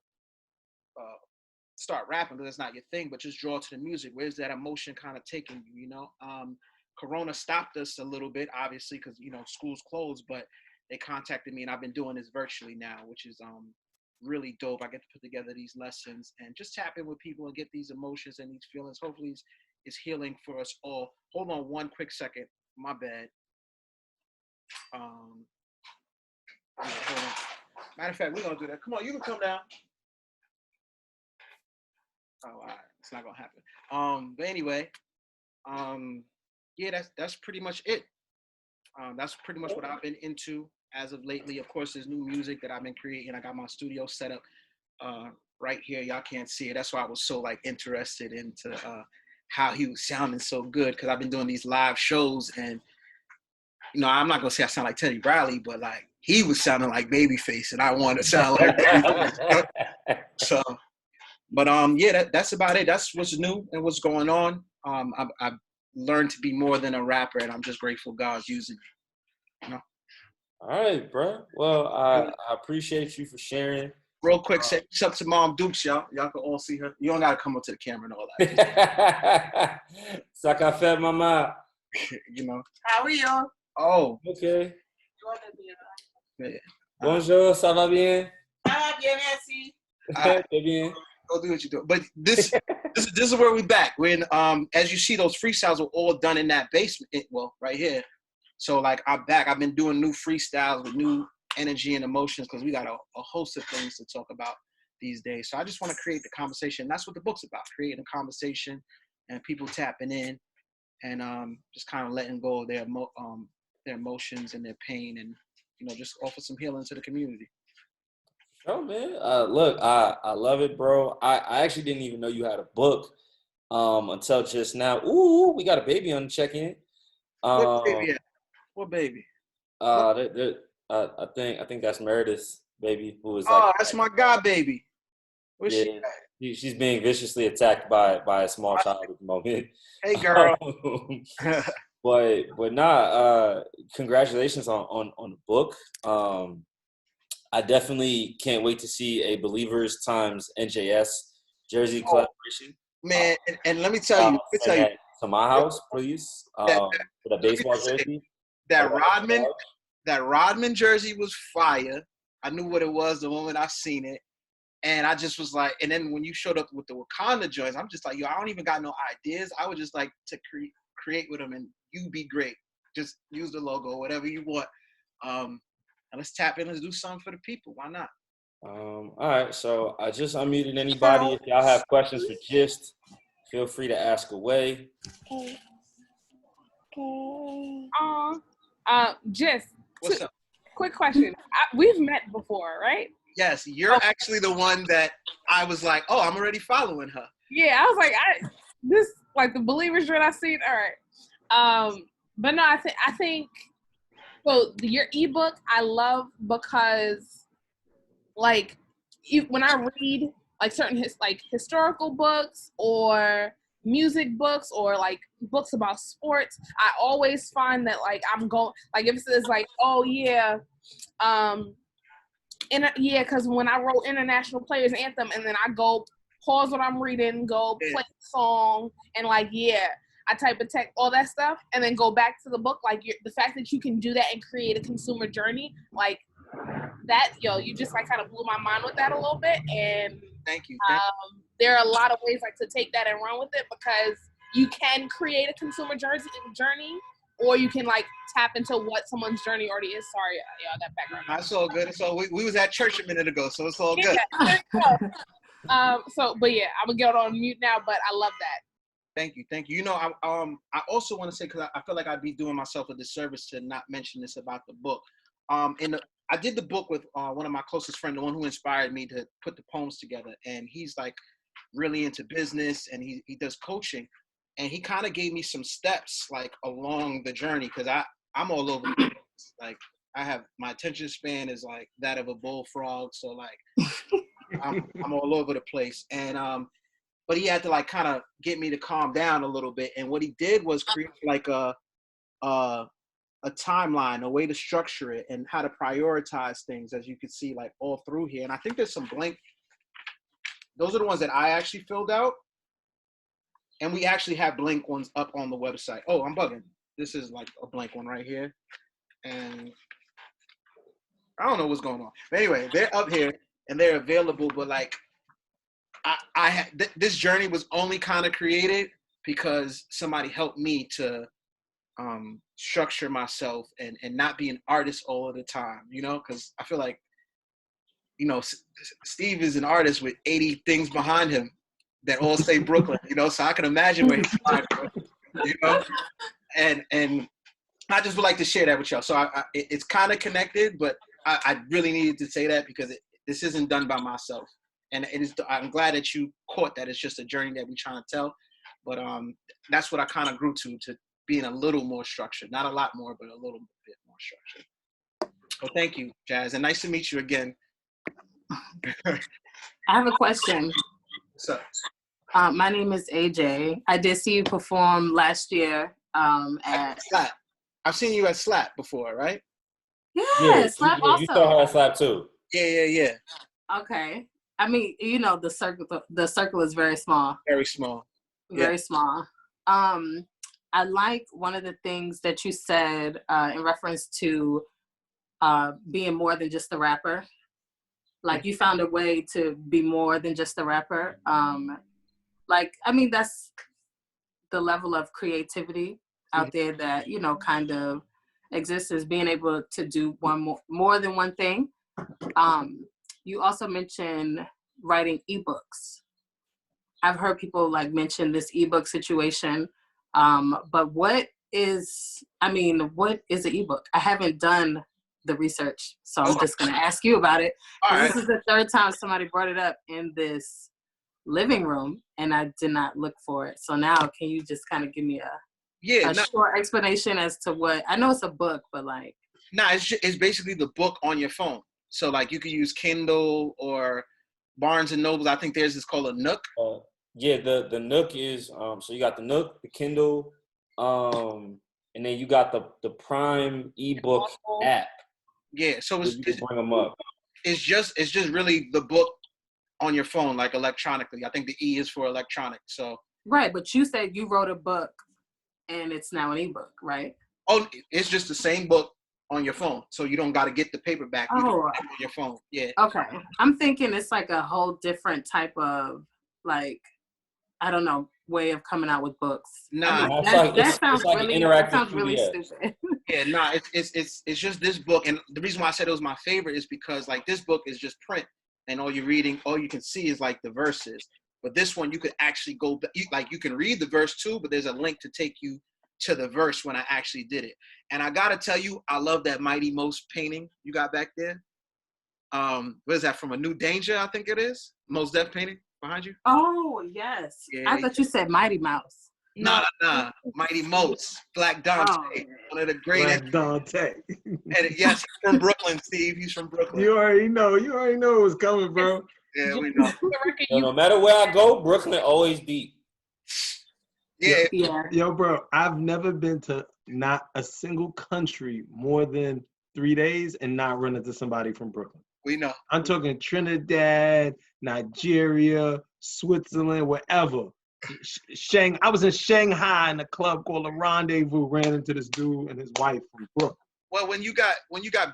start rapping because it's not your thing, but just draw to the music. Where's that emotion kind of taking you, you know? Corona stopped us a little bit, obviously, because, you know, school's closed, but they contacted me and I've been doing this virtually now, which is really dope. I get to put together these lessons and just tap in with people and get these emotions and these feelings. Hopefully it's healing for us all. Hold on one quick second. My bad. Yeah, hold on. Matter of fact, we're gonna do that. Come on, you can come down. Oh, all right. It's not gonna happen. But anyway, yeah, that's pretty much it. That's pretty much what I've been into as of lately. Of course, there's new music that I've been creating. I got my studio set up right here. Y'all can't see it. That's why I was so like interested into how he was sounding so good, because I've been doing these live shows, and you know, I'm not gonna say I sound like Teddy Riley, but like he was sounding like Babyface, and I want to sound like Babyface. So, but yeah, that's about it. That's what's new and what's going on. I've learned to be more than a rapper, and I'm just grateful God's using me. You know?
All right, bro. Well, I appreciate you for sharing.
Real quick, say what's up to Mom Dukes, y'all. Y'all can all see her. You don't gotta come up to the camera and all that.
Ça qu'a fait, mama?
You know.
How are you?
Oh.
Okay.
Yeah.
Bonjour, ça va bien?
Ça va bien, merci.
Très bien.
Go do what you do. But this is where we back. When as you see, those freestyles were all done in that basement. Well, right here. So like I'm back. I've been doing new freestyles with new energy and emotions because we got a host of things to talk about these days. So I just want to create the conversation. That's what the book's about, creating a conversation and people tapping in and just kind of letting go of their emotions and their pain, and you know, just offer some healing to the community.
Oh man, look, I love it, bro. I actually didn't even know you had a book until just now. Ooh, we got a baby on the check-in.
What baby? What baby?
I think that's Meredith's baby, who is
oh,
like,
that's my god baby. Where's
she's being viciously attacked by a small child at the moment.
Hey girl.
But congratulations on the book. I definitely can't wait to see a Believers times NJS jersey collaboration.
Man, and let me tell you,
to my house, please. For the baseball jersey.
That Rodman jersey was fire. I knew what it was the moment I seen it. And I just was like, and then when you showed up with the Wakanda joints, I'm just like, yo, I don't even got no ideas. I would just like to create with them, and you be great. Just use the logo, whatever you want. And let's tap in. Let's do something for the people. Why not?
All right. So I just unmuted anybody. If y'all have questions for Gist, feel free to ask away.
Gist,
what's up?
Quick question. We've met before, right?
Yes, you're actually the one that I was like, oh, I'm already following her.
Yeah, I was like, this like the Believers joint I seen. All right. But no, I think so. Your ebook I love because like when I read like certain historical books or music books or like books about sports, I always find that like I'm going like if it says like, oh yeah, because when I wrote International Players Anthem and then I go pause what I'm reading, go play the song, and like I type a text, all that stuff, and then go back to the book. Like the fact that you can do that and create a consumer journey, like that, you just like kind of blew my mind with that a little bit. And
thank you.
There are a lot of ways like to take that and run with it, because you can create a consumer journey, or you can like tap into what someone's journey already is. Sorry, that background.
That's all good. So we was at church a minute ago, so it's all good.
But yeah, I'm gonna get on mute now. But I love that.
Thank you. You know, I also want to say, because I feel like I'd be doing myself a disservice to not mention this about the book. I did the book with one of my closest friends, the one who inspired me to put the poems together, and he's like really into business, and he does coaching, and he kind of gave me some steps like along the journey, because I'm all over the place. Like my attention span is like that of a bullfrog, so like I'm all over the place, and but he had to like kind of get me to calm down a little bit, and what he did was create like a timeline, a way to structure it, and how to prioritize things, as you can see like all through here. And I think there's some blank Those are the ones that I actually filled out. And we actually have blank ones up on the website. Oh, I'm bugging. This is like a blank one right here. And I don't know what's going on. But anyway, they're up here and they're available. But like, this journey was only kind of created because somebody helped me to structure myself and not be an artist all of the time, you know, because I feel like, you know, Steve is an artist with 80 things behind him that all say Brooklyn, you know, so I can imagine where he's from, you know, and I just would like to share that with y'all. So it's kind of connected, but I really needed to say that because this isn't done by myself. And I'm glad that you caught that it's just a journey that we're trying to tell. But that's what I kind of grew to being a little more structured. Not a lot more, but a little bit more structured. Well, thank you, Jazz. And nice to meet you again.
I have a question.
What's up?
My name is AJ. I did see you perform last year at
Slap. I've seen you at Slap before, right?
Yeah, Slap also.
You saw her at Slap too.
Yeah.
Okay. I mean, you know, the circle is very small.
Very small.
Very small. I like one of the things that you said in reference to being more than just a rapper. Like you found a way to be more than just a rapper. Like, I mean, that's the level of creativity out there that, you know, kind of exists, is being able to do more than one thing. You also mentioned writing ebooks. I've heard people like mention this ebook situation, but what is an ebook? I haven't done the research, so I'm just gonna ask you about it. This is the third time somebody brought it up in this living room, and I did not look for it. So now, can you just kind of give me a short explanation as to what? I know it's a book, but like.
It's basically the book on your phone. So like you can use Kindle or Barnes and Noble. I think theirs is called a Nook.
Yeah, the Nook is so you got the Nook, the Kindle, and then you got the Prime ebook app.
Yeah, so
you can bring them up.
It's just really the book on your phone, like electronically. I think the E is for electronic. So
right, but you said you wrote a book, and it's now an ebook, right?
Oh, it's just the same book on your phone, so you don't got to get the paperback. You can get it on your phone. Yeah.
Okay, I'm thinking it's like a whole different type of like, I don't know, way of coming out with books.
Nah,
that sounds really stupid.
Yeah, nah, it's just this book, and the reason why I said it was my favorite is because like this book is just print, and all you can see is like the verses. But this one, you could actually go, you can read the verse too, but there's a link to take you to the verse when I actually did it. And I gotta tell you, I love that Mighty Most painting you got back there. What is that, from A New Danger, I think it is? Most Def painting behind you?
Oh, yes.
Yeah,
I thought you said Mighty Mouse.
Nah. Mighty Most. Black Dante. One of the greatest.
Black Dante.
And yes, he's from Brooklyn, Steve. He's from Brooklyn.
You already know what's coming, bro.
Yeah, we know.
No matter where I go, Brooklyn always beat.
Yeah.
Yo, bro, I've never been to not a single country more than 3 days and not run into somebody from Brooklyn.
We know.
I'm talking Trinidad, Nigeria, Switzerland, wherever. I was in Shanghai in a club called The Rendezvous, ran into this dude and his wife from Brooklyn.
Well, when you got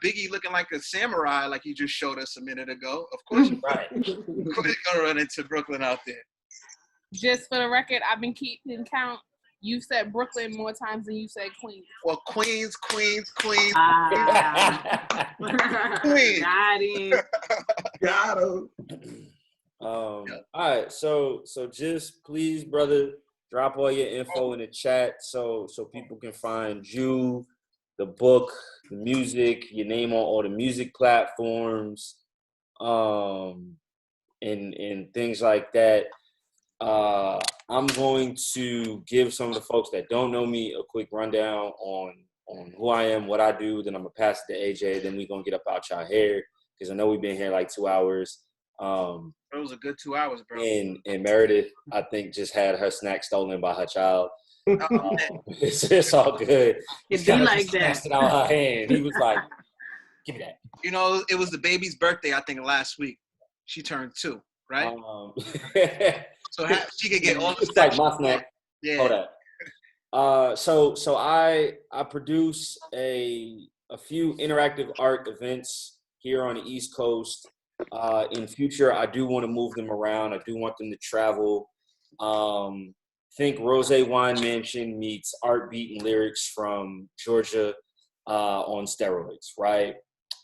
Biggie looking like a samurai, like you just showed us a minute ago, of course you're right. Of course you're gonna run into Brooklyn out there.
Just for the record, I've been keeping count. You said Brooklyn more times than you said Queens.
Well, Queens. Queens.
Got him.
All right, so just please, brother, drop all your info in the chat so people can find you, the book, the music, your name on all the music platforms, and things like that. I'm going to give some of the folks that don't know me a quick rundown on who I am, what I do. Then I'm gonna pass it to AJ. Then we're gonna get up out y'all hair because I know we've been here like 2 hours.
It was a good 2 hours, bro.
And Meredith, I think, just had her snack stolen by her child. It's all good.
It be like that.
Snatched it out of her hand. He was like, "Give me that."
You know, it was the baby's birthday, I think, last week. She turned 2. right? So she could get all the
it's like my snack.
Yeah.
Hold up. So I produce a few interactive art events here on the East Coast. In future, I do want to move them around. I do want them to travel. Think Rose Wine Mansion meets Art Beat and Lyrics from Georgia on steroids, right?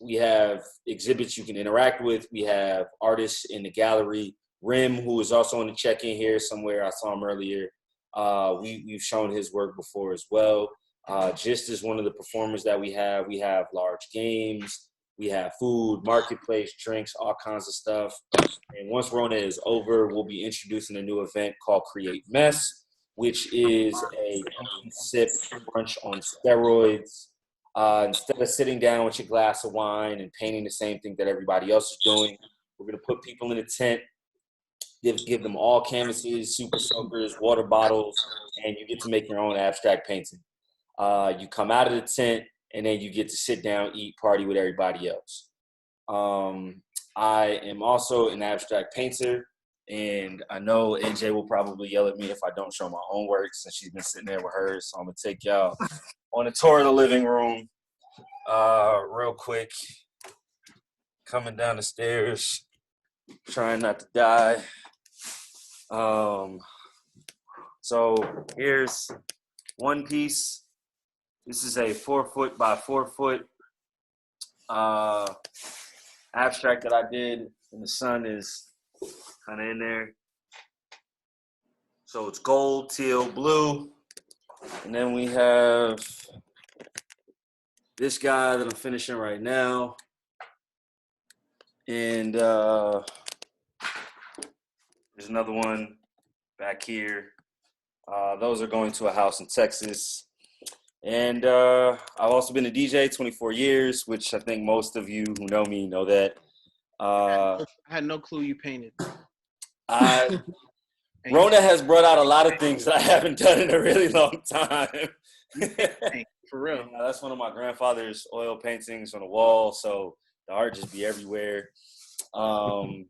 We have exhibits you can interact with. We have artists in the gallery. Rim, who is also on the check-in here somewhere. I saw him earlier. We've shown his work before as well. Gisty is one of the performers that we have. We have large games. We have food, marketplace, drinks, all kinds of stuff. And once Rona is over, we'll be introducing a new event called Create Mess, which is a sip brunch on steroids. Instead of sitting down with your glass of wine and painting the same thing that everybody else is doing, we're going to put people in a tent, give them all canvases, super soakers, water bottles, and you get to make your own abstract painting. You come out of the tent, and then you get to sit down, eat, party with everybody else. I am also an abstract painter, and I know AJ will probably yell at me if I don't show my own work since she's been sitting there with hers. So I'm going to take y'all on a tour of the living room real quick. Coming down the stairs, trying not to die. So here's one piece. This is a 4 foot by 4 foot abstract that I did, and the sun is kind of in there. So it's gold, teal, blue. And then we have this guy that I'm finishing right now. And there's another one back here. Those are going to a house in Texas. And I've also been a DJ 24 years, which I think most of you who know me know that.
I had no clue you painted.
Rona has brought out a lot of things that I haven't done in a really long time.
For real.
That's one of my grandfather's oil paintings on the wall, so the art just be everywhere. And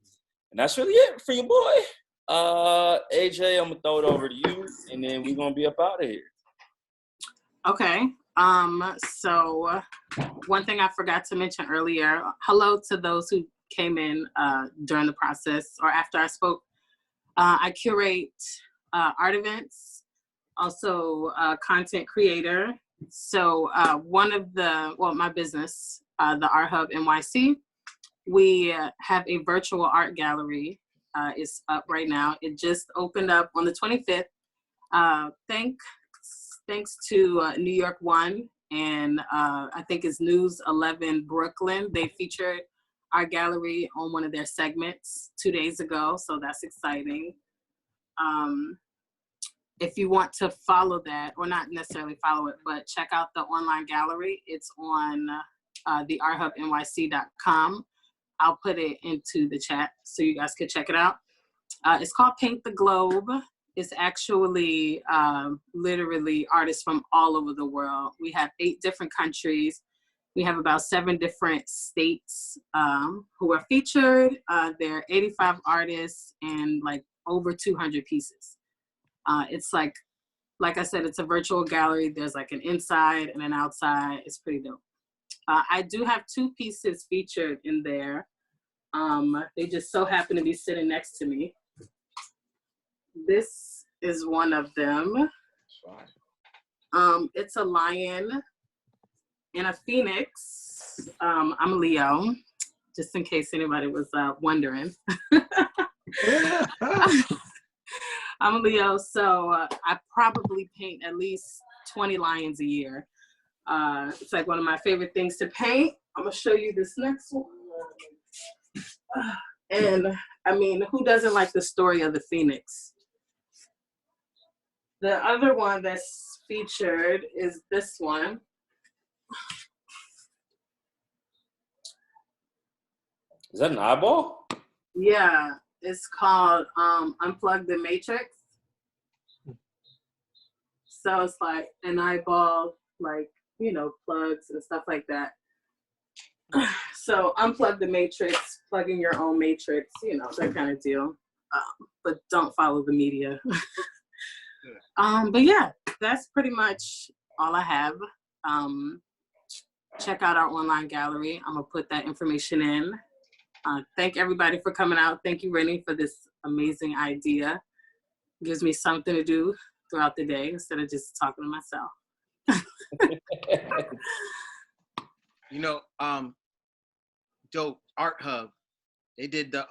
that's really it for your boy. AJ, I'm going to throw it over to you, and then we're going to be up out of here.
Okay. So one thing I forgot to mention earlier, hello to those who came in during the process or after I spoke. I curate art events, also content creator. So my business, the Art Hub NYC, we have a virtual art gallery. It's up right now. It just opened up on the 25th. Thanks to New York One and I think it's News 11 Brooklyn. They featured our gallery on one of their segments 2 days ago, so that's exciting. If you want to follow that, or not necessarily follow it, but check out the online gallery. It's on the arthubnyc.com. I'll put it into the chat so you guys can check it out. It's called Paint the Globe. It's actually literally artists from all over the world. We have 8 different countries. We have about 7 different states who are featured. There are 85 artists and like over 200 pieces. It's like I said, it's a virtual gallery. There's like an inside and an outside. It's pretty dope. I do have 2 pieces featured in there. They just so happen to be sitting next to me. This is one of them. It's a lion and a phoenix. I'm Leo, just in case anybody was wondering. I'm Leo, so I probably paint at least 20 lions a year. It's like one of my favorite things to paint. I'm gonna show you this next one. And I mean, who doesn't like the story of the phoenix? The other one that's featured is this one.
Is that an eyeball?
Yeah, it's called Unplug the Matrix. So it's like an eyeball, like, you know, plugs and stuff like that. So unplug the matrix, plug in your own matrix, you know, that kind of deal. But don't follow the media. But yeah, that's pretty much all I have. Check out our online gallery. I'm gonna put that information in. Thank everybody for coming out. Thank you, Rennie, for this amazing idea. Gives me something to do throughout the day instead of just talking to myself.
You know, Dope Art Hub, they did the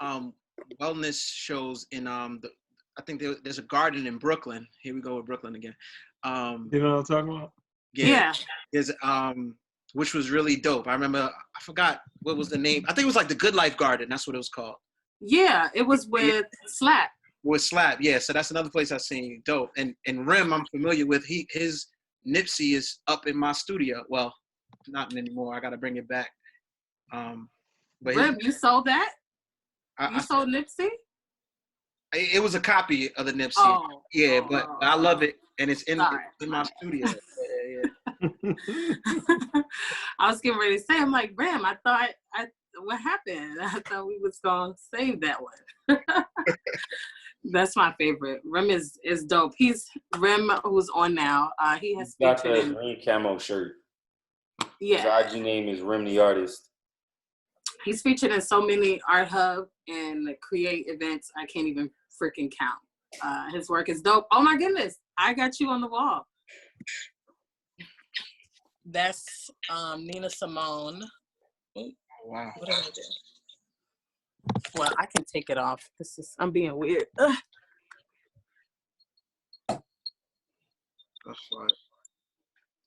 wellness shows in I think there's a garden in Brooklyn. Here we go with Brooklyn again.
You know what I'm talking about?
Yeah. There's which was really dope. I remember, I forgot what was the name. I think it was like the Good Life Garden. That's what it was called.
Yeah, it was with Slap.
With Slap, yeah. So that's another place I've seen. Dope. And Rim, I'm familiar with. His Nipsey is up in my studio. Well, not anymore. I got to bring it back. But
Rim, you sold that? You sold Nipsey?
It was a copy of the Nipsey.
Oh,
yeah, but I love it, and it's in my studio. Yeah.
I was getting ready to say, I'm like, Rim, what happened? I thought we was gonna save that one. That's my favorite. Rim is dope. He's Rim, who's on now. He has
got the green camo shirt.
Yeah.
His IG name is Rim the Artist.
He's featured in so many Art Hub and Create events, I can't even freaking count. His work is dope. Oh my goodness, I got you on the wall. That's Nina Simone.
Oh, wow.
What did I do? Well, I can take it off. I'm being weird. Ugh.
That's right.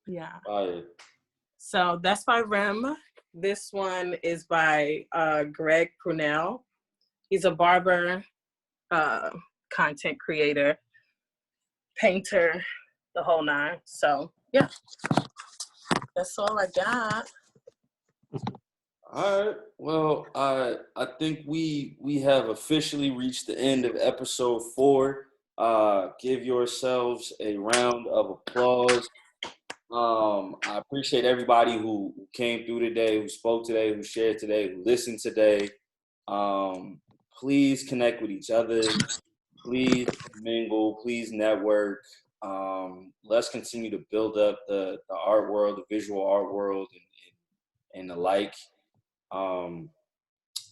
Yeah.
Fire.
So that's by Rem. This one is by Greg Prunell. He's a barber, content creator, painter, the whole nine. So yeah, that's all I got.
All right. Well, I think we have officially reached the end of episode 4. Give yourselves a round of applause. I appreciate everybody who came through today, who spoke today, who shared today, who listened today. Please connect with each other. Please mingle. Please network. Let's continue to build up the art world, the visual art world, and the like. And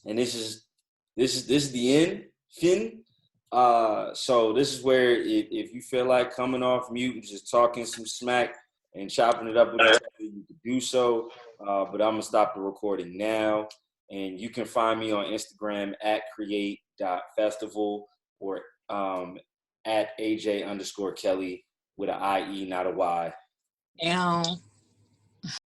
this is the end, Finn. So this is where if you feel like coming off mute and just talking some smack and chopping it up with each other, you can do so. But I'm gonna stop the recording now. And you can find me on Instagram at create.festival or at AJ_Kelly with an IE, not a Y.
Ow.